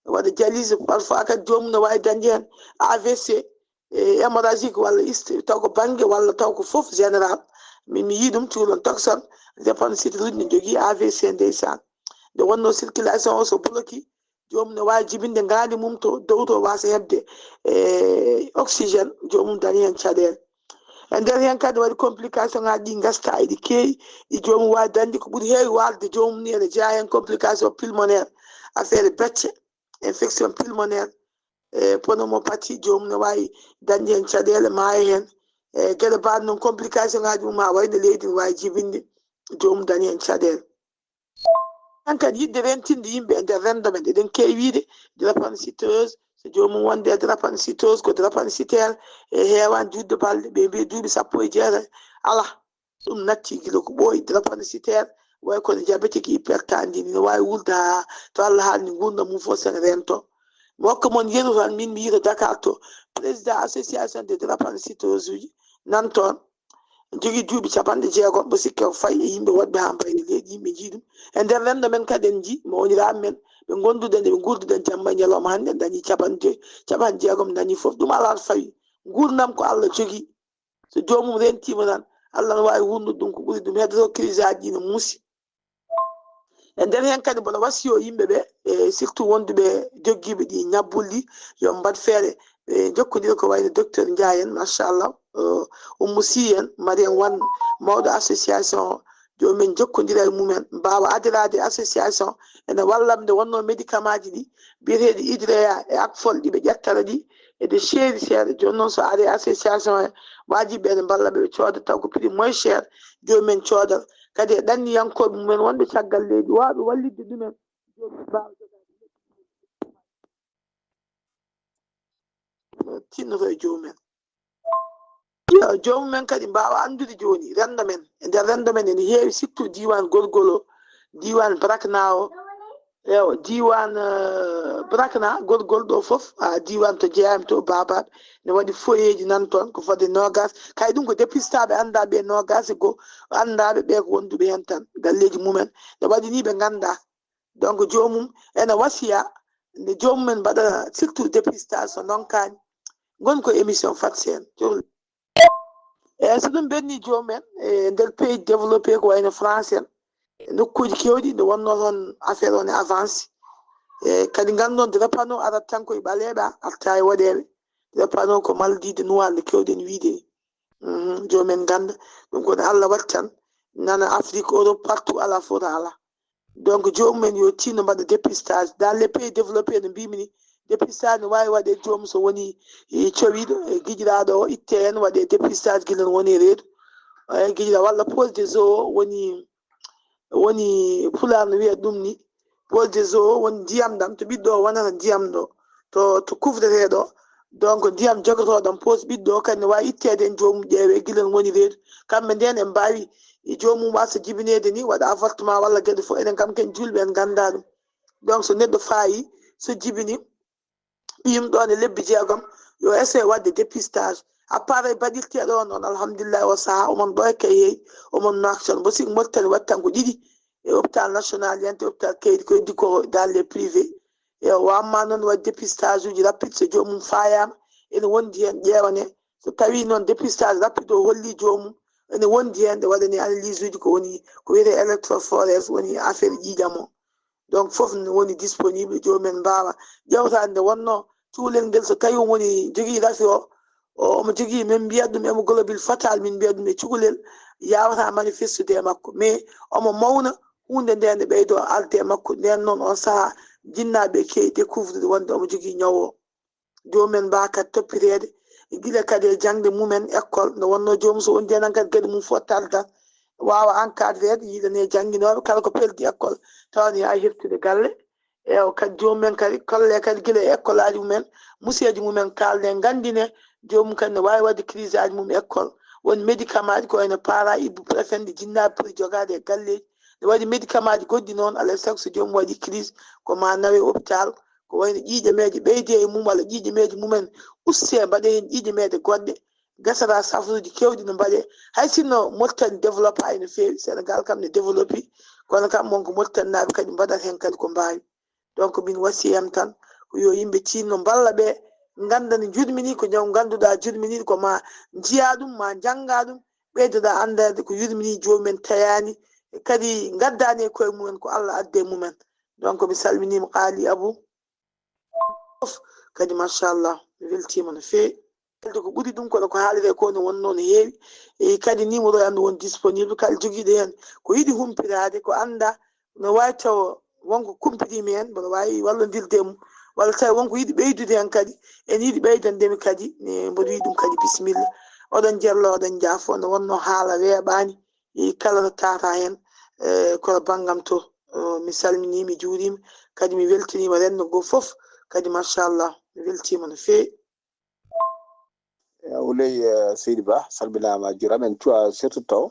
waɗa dialyse parfois kadi jomum ne wawi dañde hen AVC hémorragique walla iste taw ko banggue walla taw ko foof général min mi yi ɗum cuulon tokson drépanocyte ruji ne jogui AVC ndeysan nde wonno circulation o so bloqué jomum ne wawi jibinde ngandi mum to dow to wasa hebde oxygéne jomum dañi hen caɗele e nder hen kadi waɗi complication ngaji ɗi gasta eɗi keewi ɗi jomum wawi dañde ko ɓuuri heewi walde jomum ni ene jeeya hen complication pulmonaire affaire becce infection pulmonaire pneumopathie jomum ne wawi dañde hen caɗele maaya hen e gueɗe mbaɗe noon complication ngaji mum ha wayno leydi ne wawi jibinde jomum dañi hen caɗele han kadi yidde rentinde yimɓe e nder rendo men eɗen keewide drépanocytose so jomum wonde e drépanocytose ko drépanocytaire e heewani judde balɗe ɓe mbi duuɓi 18 ala ɗum natti guila ko ɓooyi drépanocytaire way kono diabétique hypertandi ne wawi wulde ha to Allah haalni gurdam mum fof sene rento mi hokka moon yeru tan min mi yiita Dakar to président association de drépanocytose uji nan toon jogui duuɓi 60 mo sikke ko fayi e yimɓe woɗɓe ha mbayni leydi yimɓe jii ɗum e nder rendo men kadi en jii mo woniraɓe men ɓe gonduɗen ɓe gurduɗen jamma e ñalawma hannde dañi 60 dañi foof ɗum ala fawi gurdam ko Allah jogui so jomum rentima tan Allah ne wawi wurnude ɗum ko ɓuuri ɗum heddoto crise aji ɗi ne muusi e nder hen kadi mboɗo wasiyo yimɓeɓe e surtout wonduɓe jogguiɓe ɗi ñabbulɗi yo mbat feere ɓe jokkodira ko wayno docteur Ndiaye en machallah Oumou Sy en Mariame Wane mawɗo association jomumen jokkodira e mumen mbawa adirade association ene wallam nde wonno médicament ji ɗi biyeteɗi hydréa e akfol ɗiɓe ƴettata ɗi eɗe seeri seeɗa joni noon so ari association he wajiɓe ene mballaɓe ɓe cooda taw ko prix moins cher jomumen coodata kadi e ɗanniyankoɓe mumen wonɓe caggal leydi waɓe wallidde ɗumen jomum mbawa tinnoto e jomumen jomumen kadi mbawa andude joni rendo men e nder rendo men ene heewi surtout diwan gorgolo diwan brakna o ewa diwan brakna gorgol ɗo foof ha diwan to jeeyami to babaɓe ne waɗi foyeji nan toon ko fodde nogas kay ɗum ko dépistaɓe andaɓe nogas e go andaɓe ɓe ko wonduɓe hen tan galleji mumen ne waɗi ni ɓe ganda donc jomum ene wasiya nde jomumen mbaɗa surtout dépistage so donkani gon ko émission fatsen eyyi so ɗum ɓenni jomumen e nder pays développé ko wayno France en nokkuji kewɗi nde wonno toon affaire o ne avance e kadi gandon drépano arat tan koye ɓaleɓa arta e woɗeɓe drépano ko maldide nuwal nde kewɗen wiide ni jomumen ganda ɗum kono Allah waɗi tan nana Afrique Europe partout ala fota ala donc jomumen yo tinno mbaɗa dépistage dans les pays développé no mbimi ni dépistage ne wawi waɗe jomum so woni cowiɗo e guiƴiraɗo o itte hen waɗe dépistage guila no woni reedu e guiƴira walla pose des eaux woni pular no wiyata ɗum ni pose des eaux woni ndiyam ɗam to ɓiɗɗo o wonata ndiyam ɗo to kufreteɗo donc ndiyam jogotoɗam pose ɓiɗɗo o kadi ne wawi ittede en jomum ƴeewe guila no woni reedu kamɓe nden en mbawi jomum wasa jibinede ni waɗa avortement walla gueɗe fof enen kam ken julɓe en ganda ɗum donc so neɗɗo faayi so jibini ɓiyum ɗon e lebbi 6 yo essaye wadde dépistage appareil baɗirteɗo on on alhamdulillah o saha omon ɗo e kay omon no action bo sik mottani wattan ko ɗiɗi e hôpital national yante hôpital kaydi ko heddi ko dans les privés e wamma noon waɗi dépistage uji rapide so jomum fayama ene wondi hen ƴewane so tawi noon dépistage rapide o holli jomum ene wondi hen ɗe waɗani analyse uji ko woni ko wiyete électrophorèse woni affaire ƴiƴam o donc fof ne woni disponible jomumen mbawa ƴewtade nde wonno cuulel ngel so tawi woni jogui rafi o omo jogui min mbiyat ɗum hémoglobine fatal min mbiyat ɗum e cukalel yawata manifestude e makko mais omo mawna hunde nde nde ɓeydo alte makko nden noon on saaha jinnaɓe kewi découvrir wonde omo jogui ñaw o jomumen mbawa kadi toppitede guila kadi e jangde mumen école nde wonno jomum so wondi hen kadi gueɗe mum fottata tan wawa encadrede yiiɗane jangguinoɓe kala ko peldi école tawane ha heftude galle ewa kadi jomumen kadi kolle kadi guila e école aji mumen musiyaji mumen kalde gandine jomum kadi ne wawi wadde crise aji mum école won médicament ji ko wayno para ibuprofène ɗe jinnaɓe pour jogade e galleji ne waɗi médicament ji goɗɗi noon alay saago so jomum waɗi crise ko ma nawe hôpital ko wayno ƴiƴameje ɓeyde e mum walla ƴiƴameje mumen uste mbaɗe hen ƴiƴameje goɗɗe gasata safruji kewɗi no mbaɗe hay sinno Mauritanie développe hay no fewi Sénégal kam ne développi kono kam wonko Mauritanie naɓe kadi mbaɗat hen kadi ko mbawi donc min wasiyam tan ko yo yimɓe tinno mballa ɓe ganda ne jurmini ko ñaw ganduɗa jurmini ko ma jiya ɗum ma jangga ɗum ɓeydoɗa andade ko yurmini jomumen tayani kadi gaddani e koye mumen ko Allah adde mumen donc mi salminima qaali Abou fof kadi machallah mi weltima no fewi kalde ko ɓuuri ɗum kono ko haalire ko ne wonno no heewi e kadi numéro am ne won disponible kala joguiɗo hen ko yiiɗi humpitade ko anda no wawi taw wonko kumpiɗimi hen mboɗo wawi wallodirde e mum walla tawi wonko yiiɗi ɓeydude hen kadi ene yiiɗi ɓeydandemi kadi mboɗo wi ɗum kadi bisimilla oɗon jerlo oɗon jaafo nde wonno haala weeɓani kala to tata hen kono banggam to mi salmini mi juurima kadi mi weltanima renndo go foof kadi machallah mi weltima no fewi Wuley Seydi Ba salminama juramen cuwa surtout taw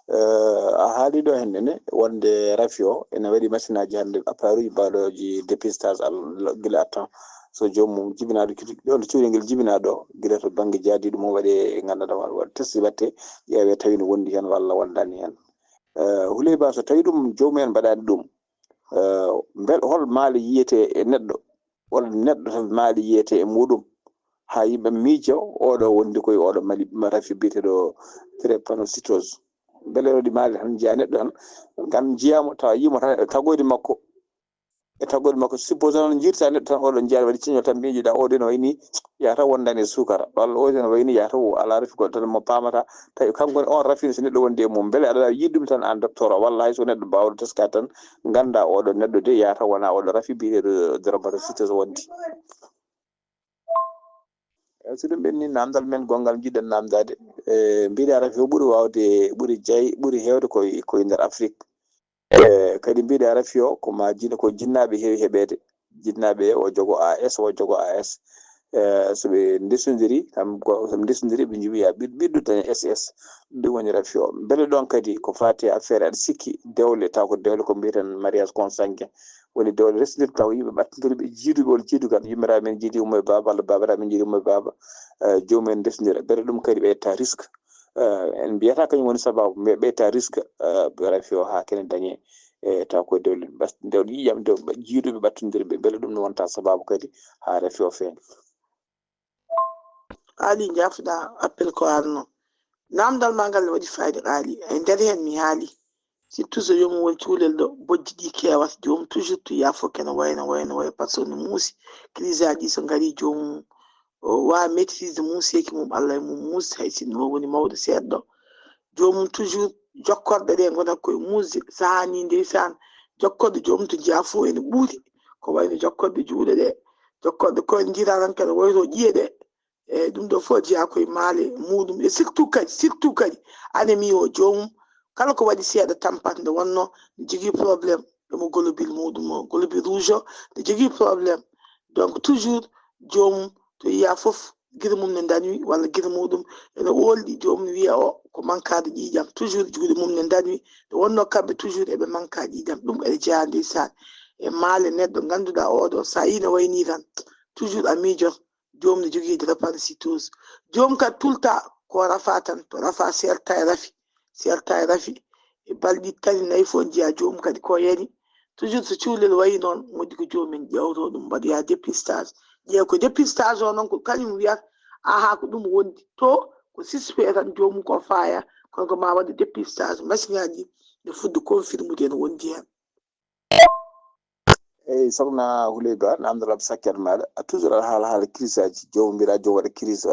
a haali ɗo hen nene wonde rafi o ene waɗi machine aji hande appareil uji mbaɗoji dépistage guila temps so jomum jibinaɗo ɗon cuuɗi ngel jibinaɗo guila to banggue jaadiɗo mum waɗe ganduɗa waɗa test watte ƴeewe tawi no wondi hen walla wondani hen Houleye Ba so tawi ɗum jomumen mbaɗani ɗum bel hol maali yiyete e neɗɗo walla neɗɗo tan maali yiyete e muɗum ha yimɓe miijo oɗo wondi koye oɗo mali rafi biyeteɗo drépanocytose beele ɗi maali tan jiya neɗɗo tan gam jiyamo tawa yimo tan e tagoyde makko suppose noon jirta neɗɗo tan oɗo jiya waɗi ciñol tan miijiɗa oɗo no wayni yataw wondani e sukara walla oɗo no wayni yataw ala rafi goɗɗo tan mo pamata tawi kanko on rafi so neɗɗo wondi e mum beele aɗa yiɗɗum tan an docteur o walla hayso neɗɗo mbawɗo teskade tan ganda oɗo neɗɗo de yataw wona oɗo rafi biyeteɗo drépanocytose wondi so ɗum ɓenni namdal men gongal jiɗɗen namdade mbiɗa rafi o ɓuuri wawde ɓuuri hewde koye nder Afrique kadi mbiɗa rafi o ko jinnaɓe heewi heɓede jinnaɓe o jogo AS o jogo AS soɓe ndesodiri soɓe ndesodiri ɓe jiiya ɓiɗɗo daña SS ɗum woni rafi o beele ɗon kadi ko fati affaire aɗa sikki dewle taw ko dewle ko mbiyeten mariage consanguin woni dewle resdirde taw yimɓe ɓattodiriɓe jiiduɓe wol jiidugal yummiraɓe men jiidi ummo e baba walla babiraɓe men jiidi ummo e baba jomumen ndesdira beele ɗum kadi ɓeyta risque en mbiyata kañum woni sababu mais ɓeyta risque rafi o ha kene dañe taw koye dewle yiƴam jiiduɓe ɓattodiriɓe beele ɗum ne wonta sababu kadi ha rafi o feeña Ali jafɗa appel ko arno namdal ma ngal ne waɗi fayida Ali e nder hen mi haali surtout so jomum woni cuulel ɗo bojji ɗi kewata jomum toujours to yaafo kene wayno par ce que no muusi crise aji so ngari jomum wawa maîtrise muuseki mum Allah e mum muusi hay sinno woni mawɗo seeɗɗo jomum toujours jokkorɗe ɗe gona koye muusde sahani ndeysan jokkorɗe jomum to jaafo ene ɓuuri ko wayno jokkorɗe juuɗe ɗe jokkorɗe koye jira tan kadi woyto ƴiye ɗe eyyi ɗum ɗo fof jeeya koye maale muɗum e surtout kadi anémie o jomum kala ko waɗi seeɗa tampat nde wonno ne jogui probléme hémoglobine muɗum o globule rouge o ne jogui probléme donc toujours jomum to yiya foof guira mum ne dañoyi walla guira muɗum ene olɗi jomum wiya o ko mankade ƴiƴam toujours juuɗe mum ne dañoyi nde wonno kamɓe toujours eɓe manka ƴiƴam ɗum ene jeeya ndeysan e maale neɗɗo ganduɗa oɗo sa yi ne wayni tan toujours a miijot joom ne jogii drépanocytose joom ka tulta ko rafa tan to rafa serta e rafi e balɗi tati nayi fof jiya joom kadi ko yani toujours so cuhlel wayi noon moƴƴi ko joomen ƴewto ɗum mbaɗoya dépistage ƴeew ko dépistage o noon ko kañum wiyata aha ko ɗum wondi to ko suspect tan joomum ko faaya kono ko ma waɗa dépistage machine aji ɗe fudde confirmude no wondi hen eyyi sokhna Houleye Ba namdorab sakkere maɗa toujours aɗa haala crise aji jomum mbiɗa joom waɗa crise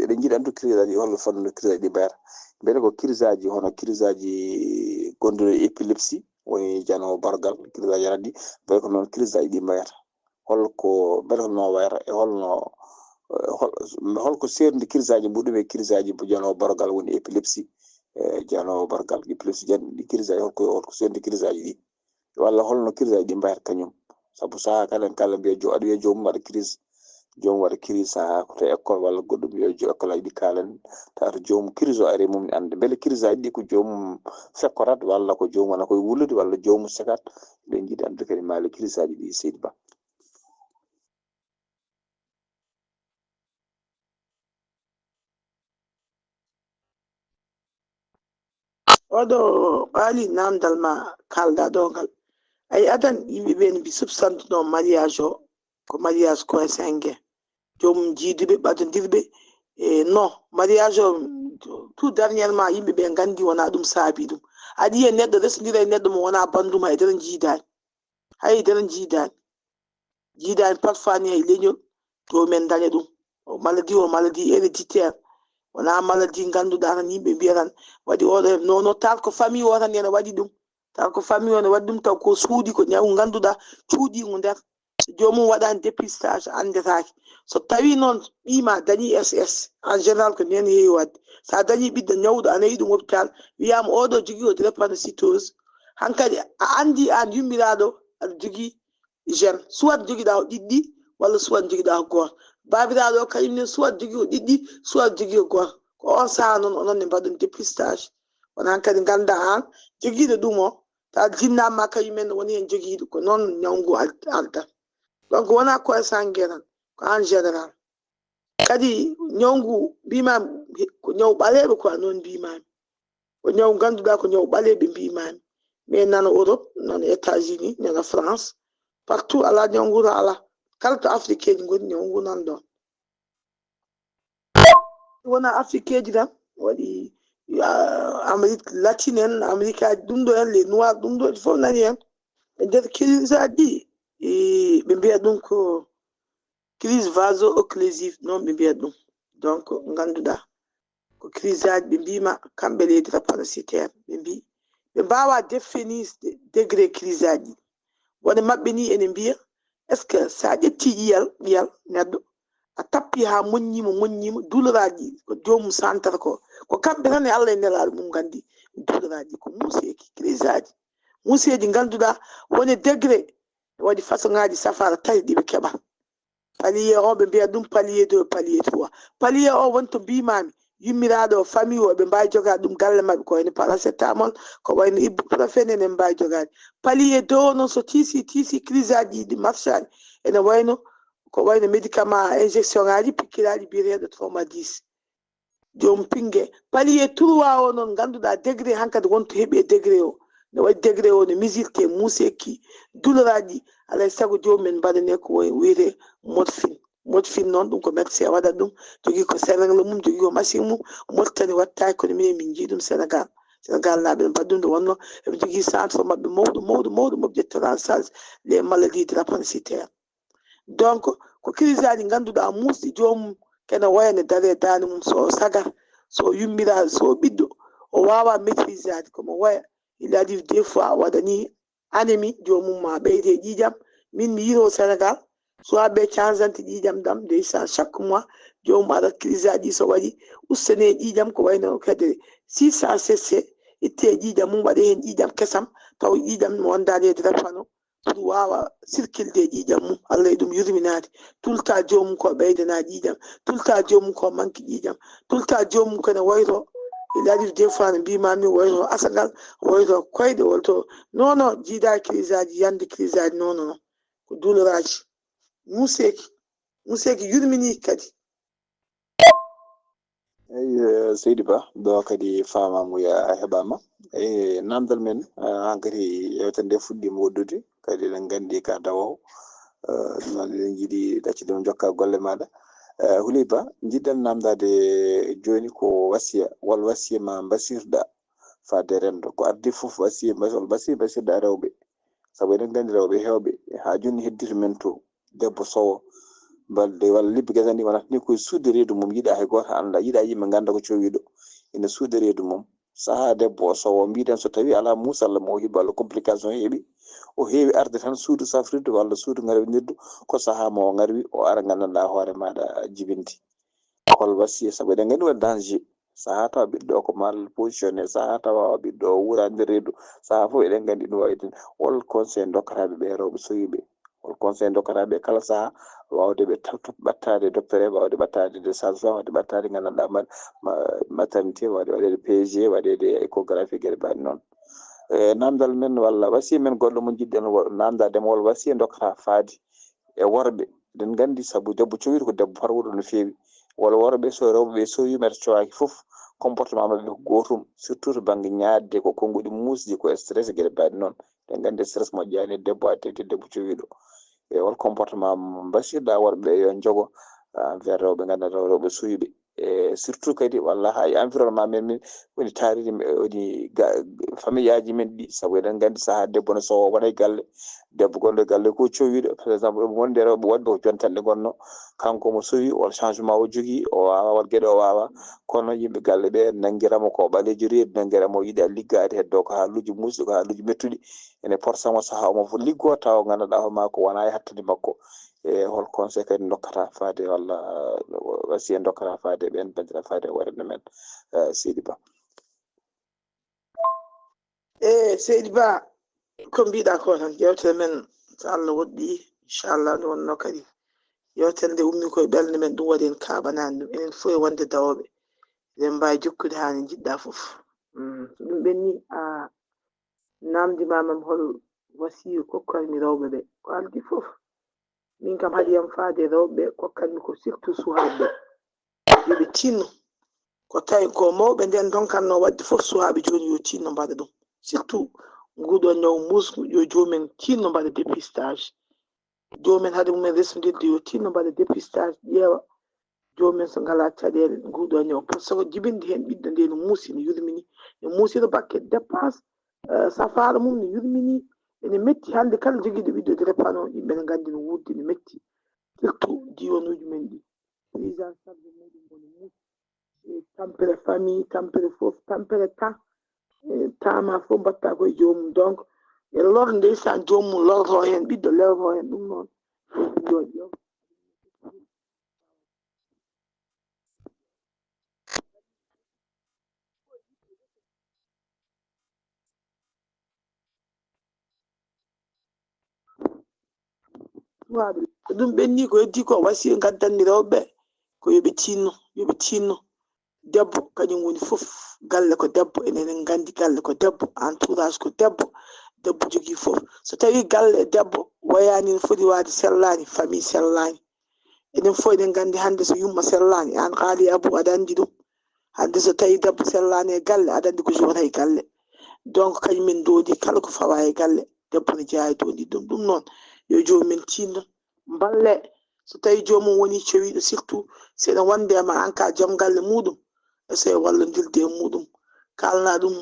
eɗen jiiɗi andu crise aji holno fannude crise aji ɗi mbayata mbiyete ko crise aji hono crise aji gonduɗo épilepsie woni jano bargal crise aji aɗa andi mbiyete ko noon crise aji ɗi mbayata holko mbiyete ko no wayata e holno holko serndi crise aji muɗum e crise aji jano bargal woni épilepsie jano bargal épilepsie jani crise aji holko serndi crise aji ɗi walla holno crise aji ɗi mbayata kañum sabu saha kala kala mbiya aɗa wiya joomum waɗa crise joomum waɗa crise saha ko to école walla goɗɗum mbiya école aji ɗi kalan tawata joomum crise o ari mum ande beele crise aji ɗi ko joomum fekkorat walla ko joomum wona koye wullude walla joomum sekat eɗen jiiɗi andude kadi maali crise aji ɗi Seydi Ba oɗo ɓaali namdal ma kalda ɗo ngal ay adan yimɓeɓe ne mbi subsantuno mariage o ko mariage coincingue joomum jiiduɓe ɓadodirɓe e non mariage o tout dernièrement yimɓeɓe gandi wona ɗum saabi ɗum aɗa yiya neɗɗo resdira e neɗɗo mo wona bandum haydara jiidani parfois ni hay leñol jomumen daña ɗum maladie héréditaire wona maladie ganduɗa tan yimɓe mbiya tan waɗi oɗo nono tal ko famille o tan ene waɗi ɗum tal ko famille o ne waɗi ɗum taw ko suudi ko ñawu ganduɗa cuuɗigo nder jomum waɗani dépistage andetake so tawi noon ɓiima dañi ss en général ko nden heewi wadde sa dañi ɓiɗɗo ñawɗo a nayi ɗum hôpital wiyama oɗo jogui o drépanocytose hankkadi a andi an yummiraɗo aɗa jogui gène soit joguiɗa ko ɗiɗɗi walla soit joguiɗa ko goto babiraɗo o kañumne soit jogui ko ɗiɗɗi soit jogui ko goto ko on saaha noon onon ne mbaɗon dépistage wona hankkadi ganda an joguiɗo ɗum o ta jinnama kañumen woni hen joguiɗo ko noon ñawngu aldat donc wona coincingue tan ko en général kadi ñawngu mbimami ko ñaw ɓaleɓe quoi noon mbimami ko ñaw ganduɗa ko ñaw ɓaleɓe mbimami mais nana Europe nana États-Unis nana France partout ala ñawguto ala kala to afrique ji goni ñawngu nan ɗon wona afrique ji tan waɗi amérique latine en amérique aji ɗum ɗo en les noirs ɗum ɗo fof nani hen e nder crise aji ɗi ɓe mbiya ɗum ko crise vaso occlusive noon ɓe mbiyata ɗum donc ganduɗa ko crise aji ɓe mbima kamɓe les drépanocytaire ɓe mbi ɓe mbawa définir degré crise aji woni mabɓe ni ene mbiya est ce que sa ƴetti ƴiyal neɗɗo a tappi ha moññima douleraji ko jomum santata ko kamɓe tan e Allah e nelaɗo mum gandi douleraji ko muuseji crise aji muuseji ganduɗa woni degré waɗi façon ngaji safara tati ɗiɓe keɓa palier o ɓe mbiya ɗum palier 2 palier 3 palier o woni to mbimami yummiraɗo o famille o ɓe mbawi jogade ɗum galle mabɓe ko wayno paracétamol ko wayno ibuprofène ene mbawi jogade palier 2 o noon so tiisi crise aji ɗi marchani ene wayno ko wayno médicament injection ngaji pikkiraji biyeteɗo trauma 10 jomum pingue palier 3 o noon ganduɗa degré hankkadi wonto heeɓi e degré o ne waɗi degré o ne misilté muuseki douleraji alay saago jomumen mbaɗane ko wiyete morphine noon ɗum ko médecin waɗata ɗum jogui ko seringue mum jogui ko machine mum moftani wattaki kono minen min jii ɗum sénégal naaɓe ne mbaɗi ɗum nde wonno eɓe jogui centre mabɓe mawɗo mawɓe ƴettata en charge les maladies drépanocytaire donc ko crise aji ganduɗa muusɗi jomum kene wayane daare dande mum so sagar so yummira so ɓiɗɗo o wawa maîtrise ade komo waya il a dit des fois waɗani anémie jomum ma ɓeyde ƴiƴam min mi yiro sénégal soit ɓe canjante ƴiƴam ɗam ndeysan chaque mois jomum aɗa crise aji so waɗi ustane ƴiƴam ko wayno kadi 600 cc itte ƴiƴam mum waɗe hen ƴiƴam kesam taw ƴiƴam wondani e drépano pour wawa circulde ƴiƴam mum Allah e ɗum yurminade tout le temps jomum ko ɓeydana ƴiƴam tout le temps jomum ko manque ƴiƴam tout le temps jomum kone wayto il arrive des fois no mbimami wayto asagal wayto koyɗe wonto non jiida crise aji yande crise aji non ko douleur aji museki museki yurmini kadi eyi seydi ba ɗo kadi famamuya heɓama eyi namdal men hankadi yewtere nde fuɗɗima woddude kadi eɗen gandi ka dawowo noon eɗen jiiɗi ɗaccude mo jokka golle maɗa Houleye Ba jiɗɗen namdade joni ko wasiya wal wasiya ma basirɗa fade rendo ko ardi foof wasiya wal wasiya basirɗa rewɓe saabu eɗen gandi rewɓe hewɓe ha joni heddito men to debbo sowo balde walla lebbi gasani wonata ni koye suude reedu mum yiiɗa hay goto anda yiiɗa yimɓe ganda ko cowiɗo ene suude reedu mum saaha debbo o sowo mbiɗen so tawi ala musalla mo heeɓi walla complication heeɓi o heewi arde tan suudu safrirde walla suudu garwinirdu ko saaha mo o garwi o ara gandanɗa hoore maɗa jibinti hol wasiya saabu eɗen gandi waɗi danger saaha tawa ɓiɗɗo ko mal positionné saaha tawa ɓiɗɗo o wuura nder reedu saaha fof eɗen gandi ɗum wawi wol conseil dokkataɓe ɓe rewɓe sowiɓe hol conseil dokkataɓe kala saaha wawde ɓe ɓattade docteur wawde ɓattade de sage-femme wawde ɓattade gandanɗa maternité wawde waɗede PG waɗede échographie gueɗe mbaɗe noon namdal men walla wasiya men goɗɗo mo jiɗɗen namdademo walla wasiya dokkata faadi e worɓe eɗen gandi saabu debbo cowiɗo ko debbo parwuɗo no fewi walla worɓe so rewɓeɓe sowima to cowaki foof comportement mabɓe ko gotum surtout to banggue ñadde ko konngudi musde ko stress gueɗe mbaɗe noon eɗen gandi stress moƴƴani debbo addete debbo cowiɗo e won comportement basirɗa worɓe yo jogo envers rewɓe gandanɗa rewɓe suwiɓe e surtout kadi walla ha e environnement men min woni taariri woni famille aji men ɗi saabu eɗen gandi saaha debbo ne sowo wona e galle debbo gonɗo e galle ko cowiɗo par exemple wonde rewɓe wonɓe ko jontanɗe gonno kanko mo sowi won changement o jogui o wawa won gueɗe o wawa kono yimɓe galle ɓe nanguiramo ko ɓalejo reedu nanguiramo yiiɗa liggade heddo ko haaluji musɗi ko haaluji mettuɗi ene forsamo saaha omo fo liggo tawa gandanɗa hoorema ko wona e hattude makko e hol conseil kadi dokkata faade walla wasiya dokkata faade ɓen bandiraɓe faade waɗande men Seydi Ba seydi Ba ko mbiɗa ko tan yewtere men so Allah woɗɗi inchallah nde wonno kadi yewtere nde ummi koye ɓerde men ɗum waɗi en kaɓanani ɗum enen fof e wonde dawoɓe eɗen mbawi jokkude hani jiɗɗa foof so ɗum ɓenni a namdimamam hol wasiya kokkanmi rewɓe ɓe ko ardi foof min kam haɗiyam faade rewɓe kokkanmi ko surtout sukaɓe yoɓe tinno ko tawi ko mawɓe nden donkanno wadde foof sukaɓe joni yo tinno mbaɗa ɗum surtout nguɗo ñaw musgu yo jomumen tinno mbaɗa dépistage jomumen haade mumen resnodirde yo tinno mbaɗa dépistage ƴeewa jomumen so ngala caɗele nguɗo ñaw par ce que jibinde hen ɓiɗɗo nde no muusi no yurmini no muusino bakke dépense safaro mum no yurmini ene metti hande kala joguiɗo ɓiɗɗo drépano yimɓe ne gandi no wurdi no metti surtout diwanuji men ɗi prise en charge muɗum bono muusi tampere famille tampere foof tampere temps ma fof mbatta koye jomum donc e lor ndeysan jomum lorto hen ɓiɗɗo lorto hen ɗum noon ƴeew sukaɓe ko ɗum ɓenni ko heddi ko wasiya gaddanmi rewɓe ko yoɓe tinno debbo kañum woni foof galle ko debbo enen gandi galle ko debbo entourage ko debbo debbo jogui foof so tawi galle debbo wayani no foti wade sellani famille sellani enen fof eɗen gandi hande so yumma sellani an haali abou aɗa andi ɗum hande so tawi debbo sellani e galle aɗa andi ko jogata e galle donc kañumen doodi kala ko fawa e galle debbo ne jeeya e doodi ɗum noon yo jomumen tinno balle so tawi jomum woni cowiɗo surtout seɗa wonde ma an ka joom galle muɗum essaye wallodirde e muɗum kalna ɗum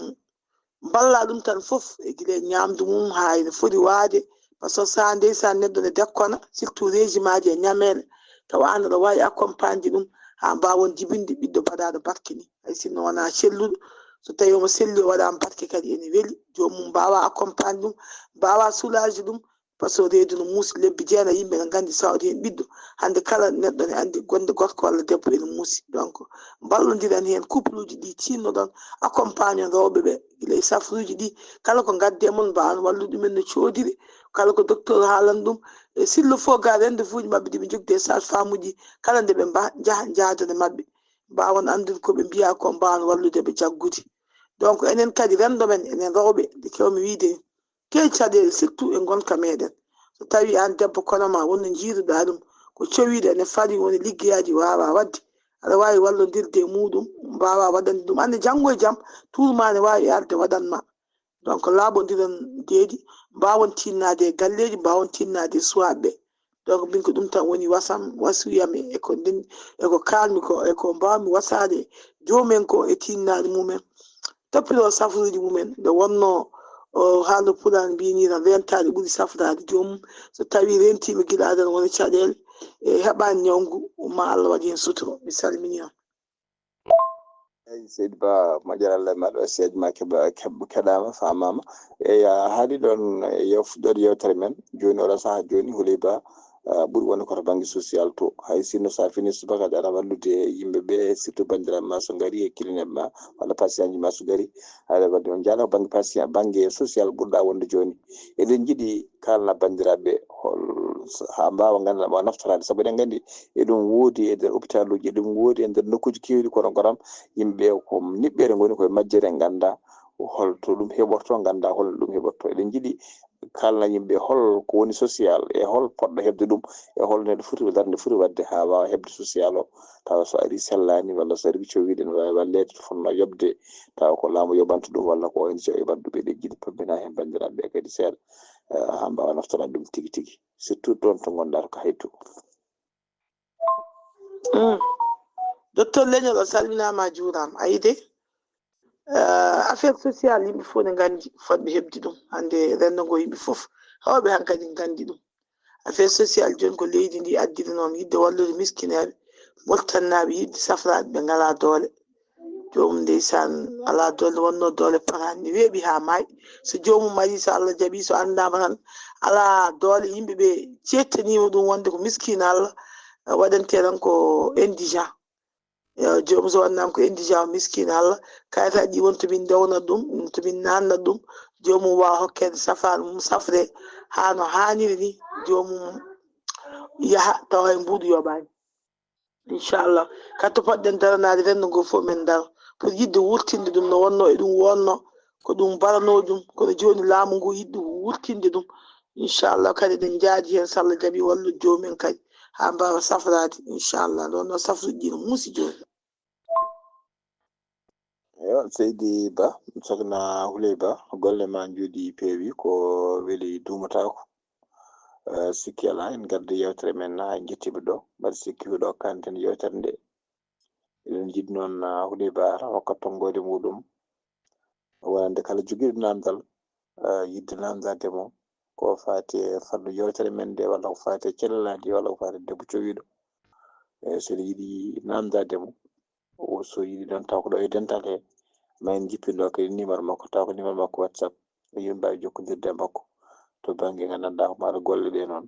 balla ɗum tan foof e guila ñamdu mum ha ene foti waade par ce que sa ndeysan neɗɗo ne dekkona surtout régime aji e ñamele tawa an aɗa wawi accompagne ɗum ha mbawon jibinde ɓiɗɗo baɗaɗo barke ni hay sinno wona celluɗo so tawi omo selli o waɗama barke kadi ene weeli jomum mbawa accompagne ɗum mbawa soulage ɗum par ce que reedu no muusi lebbi jeenayi yimɓe ne gandi sawde hen ɓiɗɗo hande kala neɗɗo ne andi gonde gorko walla debbo ene muusi donc ballodiren hen couple uji ɗi tinnoɗon accompagne rewɓeɓe guila e safruji ɗi kala ko gadde mum mbawan wallude ɗumen no codiri kala ko docteur haalan ɗum e s'il le faut ga rendez-vous ji mabɓe ɗiɓe jogde sage femme uji kala nde ɓe jaaha jaadone mabɓe mbawan andude koɓe mbiya ko mbawan walludeɓe jaggude donc enen kadi rendo men enen rewɓe nde kewmi wiide ni kewi caɗele surtout e gonka meɗen so tawi an debbo konoma wonno jiiruɗa ɗum ko o cowiɗo ene faadi woni liggeyaji wawa wadde aɗa wawi wallodirde e muɗum mbawa waɗande ɗum ande janggo e jaam tuuma ne wawi arde waɗanma donc laaɓodiren deedi mbawon tinnade e galleji mbawon tinnade e suwaɓeɓe donc min ko ɗum tan woni wasam wasiyam eko kalmi ko eko mbawmi wasade jomumen ko e tinnade mumen toppito safruji mumen nde wonno haalno pulani mbinira rentade ɓuuri safrade jomum so tawi rentiɓe guila adana wona caɗele e heɓani ñawgu ma Allah waɗi hen suturo mi salmini on eyi seydi ba moƴƴere Allah maɗo seeji ma keɗama famama eyi a haali ɗon fuɗɗode yewtere men joni oɗo saaha joni Houleye Ba ɓuuri wonde koto banggue social to hay sinno sa fini subaka aɗa wallude yimɓeɓe surtout bandiraɓe ma so gaari e kilineɓe ma walla patient ji ma so gaari aɗa wadde on jaala banggue patient banggue social ɓurɗa wonde joni eɗen jiiɗi kalna bandiraɓe ha mbawa ganduɗa mbawa naftorade saabu eɗen gandi eɗum woodi e nder hôpital uji eɗum woodi e nder nokkuji kewɗi kono goram yimɓe ko niɓɓere goni koye majjere ganda holto ɗum heɓorto ganda holno ɗum heɓorto eɗen jiiɗi kalna yimɓe hol ko woni social e hol poɗɗo hebde ɗum e holno neɗɗo foti darde foti wadde ha wawa hebde social o tawa so ari sellani walla so ari cowiɗe ne wawi wallede to fonno yobde tawa ko laamu yoɓanta ɗum walla ko ONG yoɓanta ɗum eɗen jiiɗi pammina hen bandiraɓe kadi seeɗa ha mbawa naftorade ɗum tigui tigui surtout ɗon to gonɗa ko hayto docteur leñol o salminama juurama ayi de affaire sociale yimɓe fof ne gandi fotɓe hebde ɗum hande rendo ngo yimɓe foof hawɓe hankkadi gandi ɗum affaire sociale joni ko leydi ndi addiri noon yidde wallude miskineɓe moltannaɓe yidde safraɓe ɓe ngala doole jomum ndeysan ala doole wonno doole parani ne weeɓi ha maayi so jomum ari so Allah jaaɓi so andama tan ala doole yimɓeɓe cettanima ɗum wonde ko miskina Allah waɗante tan ko indigent jomum so wannama ko indigent miskina Allah kayitaji ɗi won tomin dewnat ɗum tomin nannat ɗum jomum wawa hokkede safaro mum safre ha no hanniri ni jomum yaaha tawa e mbuɗu yoɓani inchallah kadi to poɗɗen daranade rendo ngo fof min daro pour yidde wurtinde ɗum no wonno e ɗum wonno ko ɗum barano ɗum kono joni laamu ngu yiɗɗi wurtinde ɗum inchallah kadi ɗen jaaji hen so Allah jaaɓi wallude jomumen kadi ha mbawa safrade inchallah ɗon no safruji ɗi no muusi joni yo seydi Ba sokna Houleye Ba golle ma jooɗi peewi ko weeli duumatako sikki ala en gaddi yewtere men ha jettiɓe ɗo mbaɗa sikki ɗo kanten yewtere nde eɗen jiiɗi noon Houleye Ba ara hokka tonggode muɗum wonande kala joguiɗo namdal yidde namdademo ko fati e fannu yewtere men nde walla ko fati e celleladi walla ko fati debbo cowiɗo soɗo yiiɗi namdademo so yiiɗi noon taw ko ɗo e dental he ma en jippinɗo kadi numéro makko taw ko numéro makko WhatsApp yimɓe mbawi jokkodirde e makko to banggue gandanɗa ko maɗa golle ɗe noon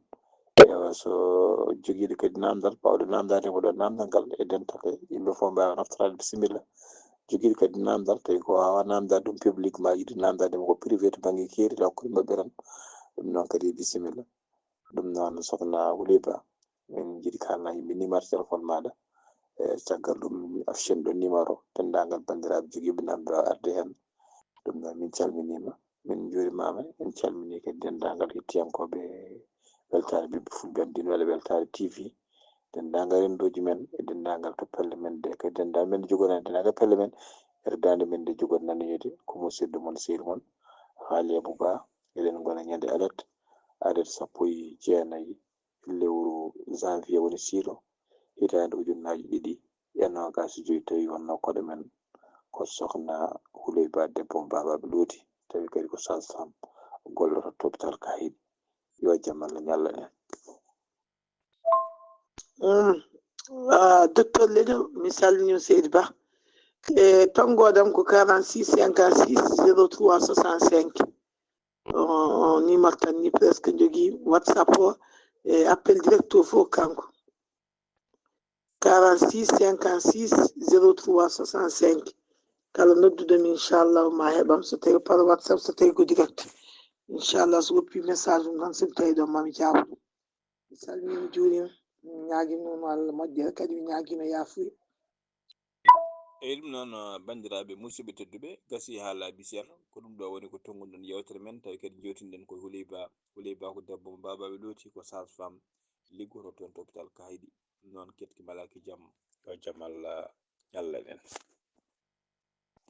ewa so joguiɗo kadi namdal pawɗo namdademo ɗo namdal ngal e dental he yimɓe foof mbawa naftorade bisimilla joguiɗo kadi namdal tawi ko wawa namdade ɗum public ma yiiɗi namdademo ko privé to banggue keeri taw koye mabɓe tan ɗum noon kadi bisimilla ɗum noon sokna Houleye Ba min jiiɗi kalna yimɓe numéro téléphone maɗa caggal ɗum affichen ɗo numéro dendagal bandiraɓe joguiɓe namdal arde hen ɗum noon min calminima min juurimama en calmini kadi dendagal hettiyankoɓe weltare ɓiɓɓe fulɓe ndinwele weltare TV dendagal rendoji men e dendagal to pelle men de kadi dendagal men jogoɗen dendagal pelle men erdande men nde jogoɗen nanoyede ko musidɗo moon sehil moon haali Abou Ba eɗen gona ñande alet 19 lewru janvier woni silo hitande ujunnaje 2025 tawi wonno koɗo men ko sokhna Houleye Ba debbo babaɓe looti tawi kadi ko sage-femme golloto to hôpital Kahiɗe yo jaam Allah ñalla en docteur leɗo mi salminima Seydi Ba e tongodam ko 46 56 03 65 numéro tan ni presque jogui WhatsApp o e appel direct o fof kanko 46 56 03 65 kala nodduɗomi inchallah ma heɓam so tawi par WhatsApp so tawi ko direct inchallah so woppi message ɗum tan somi tawi ɗon mami jaabo ɗum mi salmini juurima mi ñaguima Allah moƴƴere kadi mi ñaguima yafuya eyi ɗum noon bandiraɓe musidɓe tedduɓe gasi ha laabi seeɗa ko ɗum ɗo woni ko tonguɗen yewtere men tawi kadi jewtiniɗen koye Houleye Ba ko debbo mo babaɓe looti ko sage-femme liggoroton to hôpital ka yiɗi noon ketki malaki jam yo jam Allah ñalla en.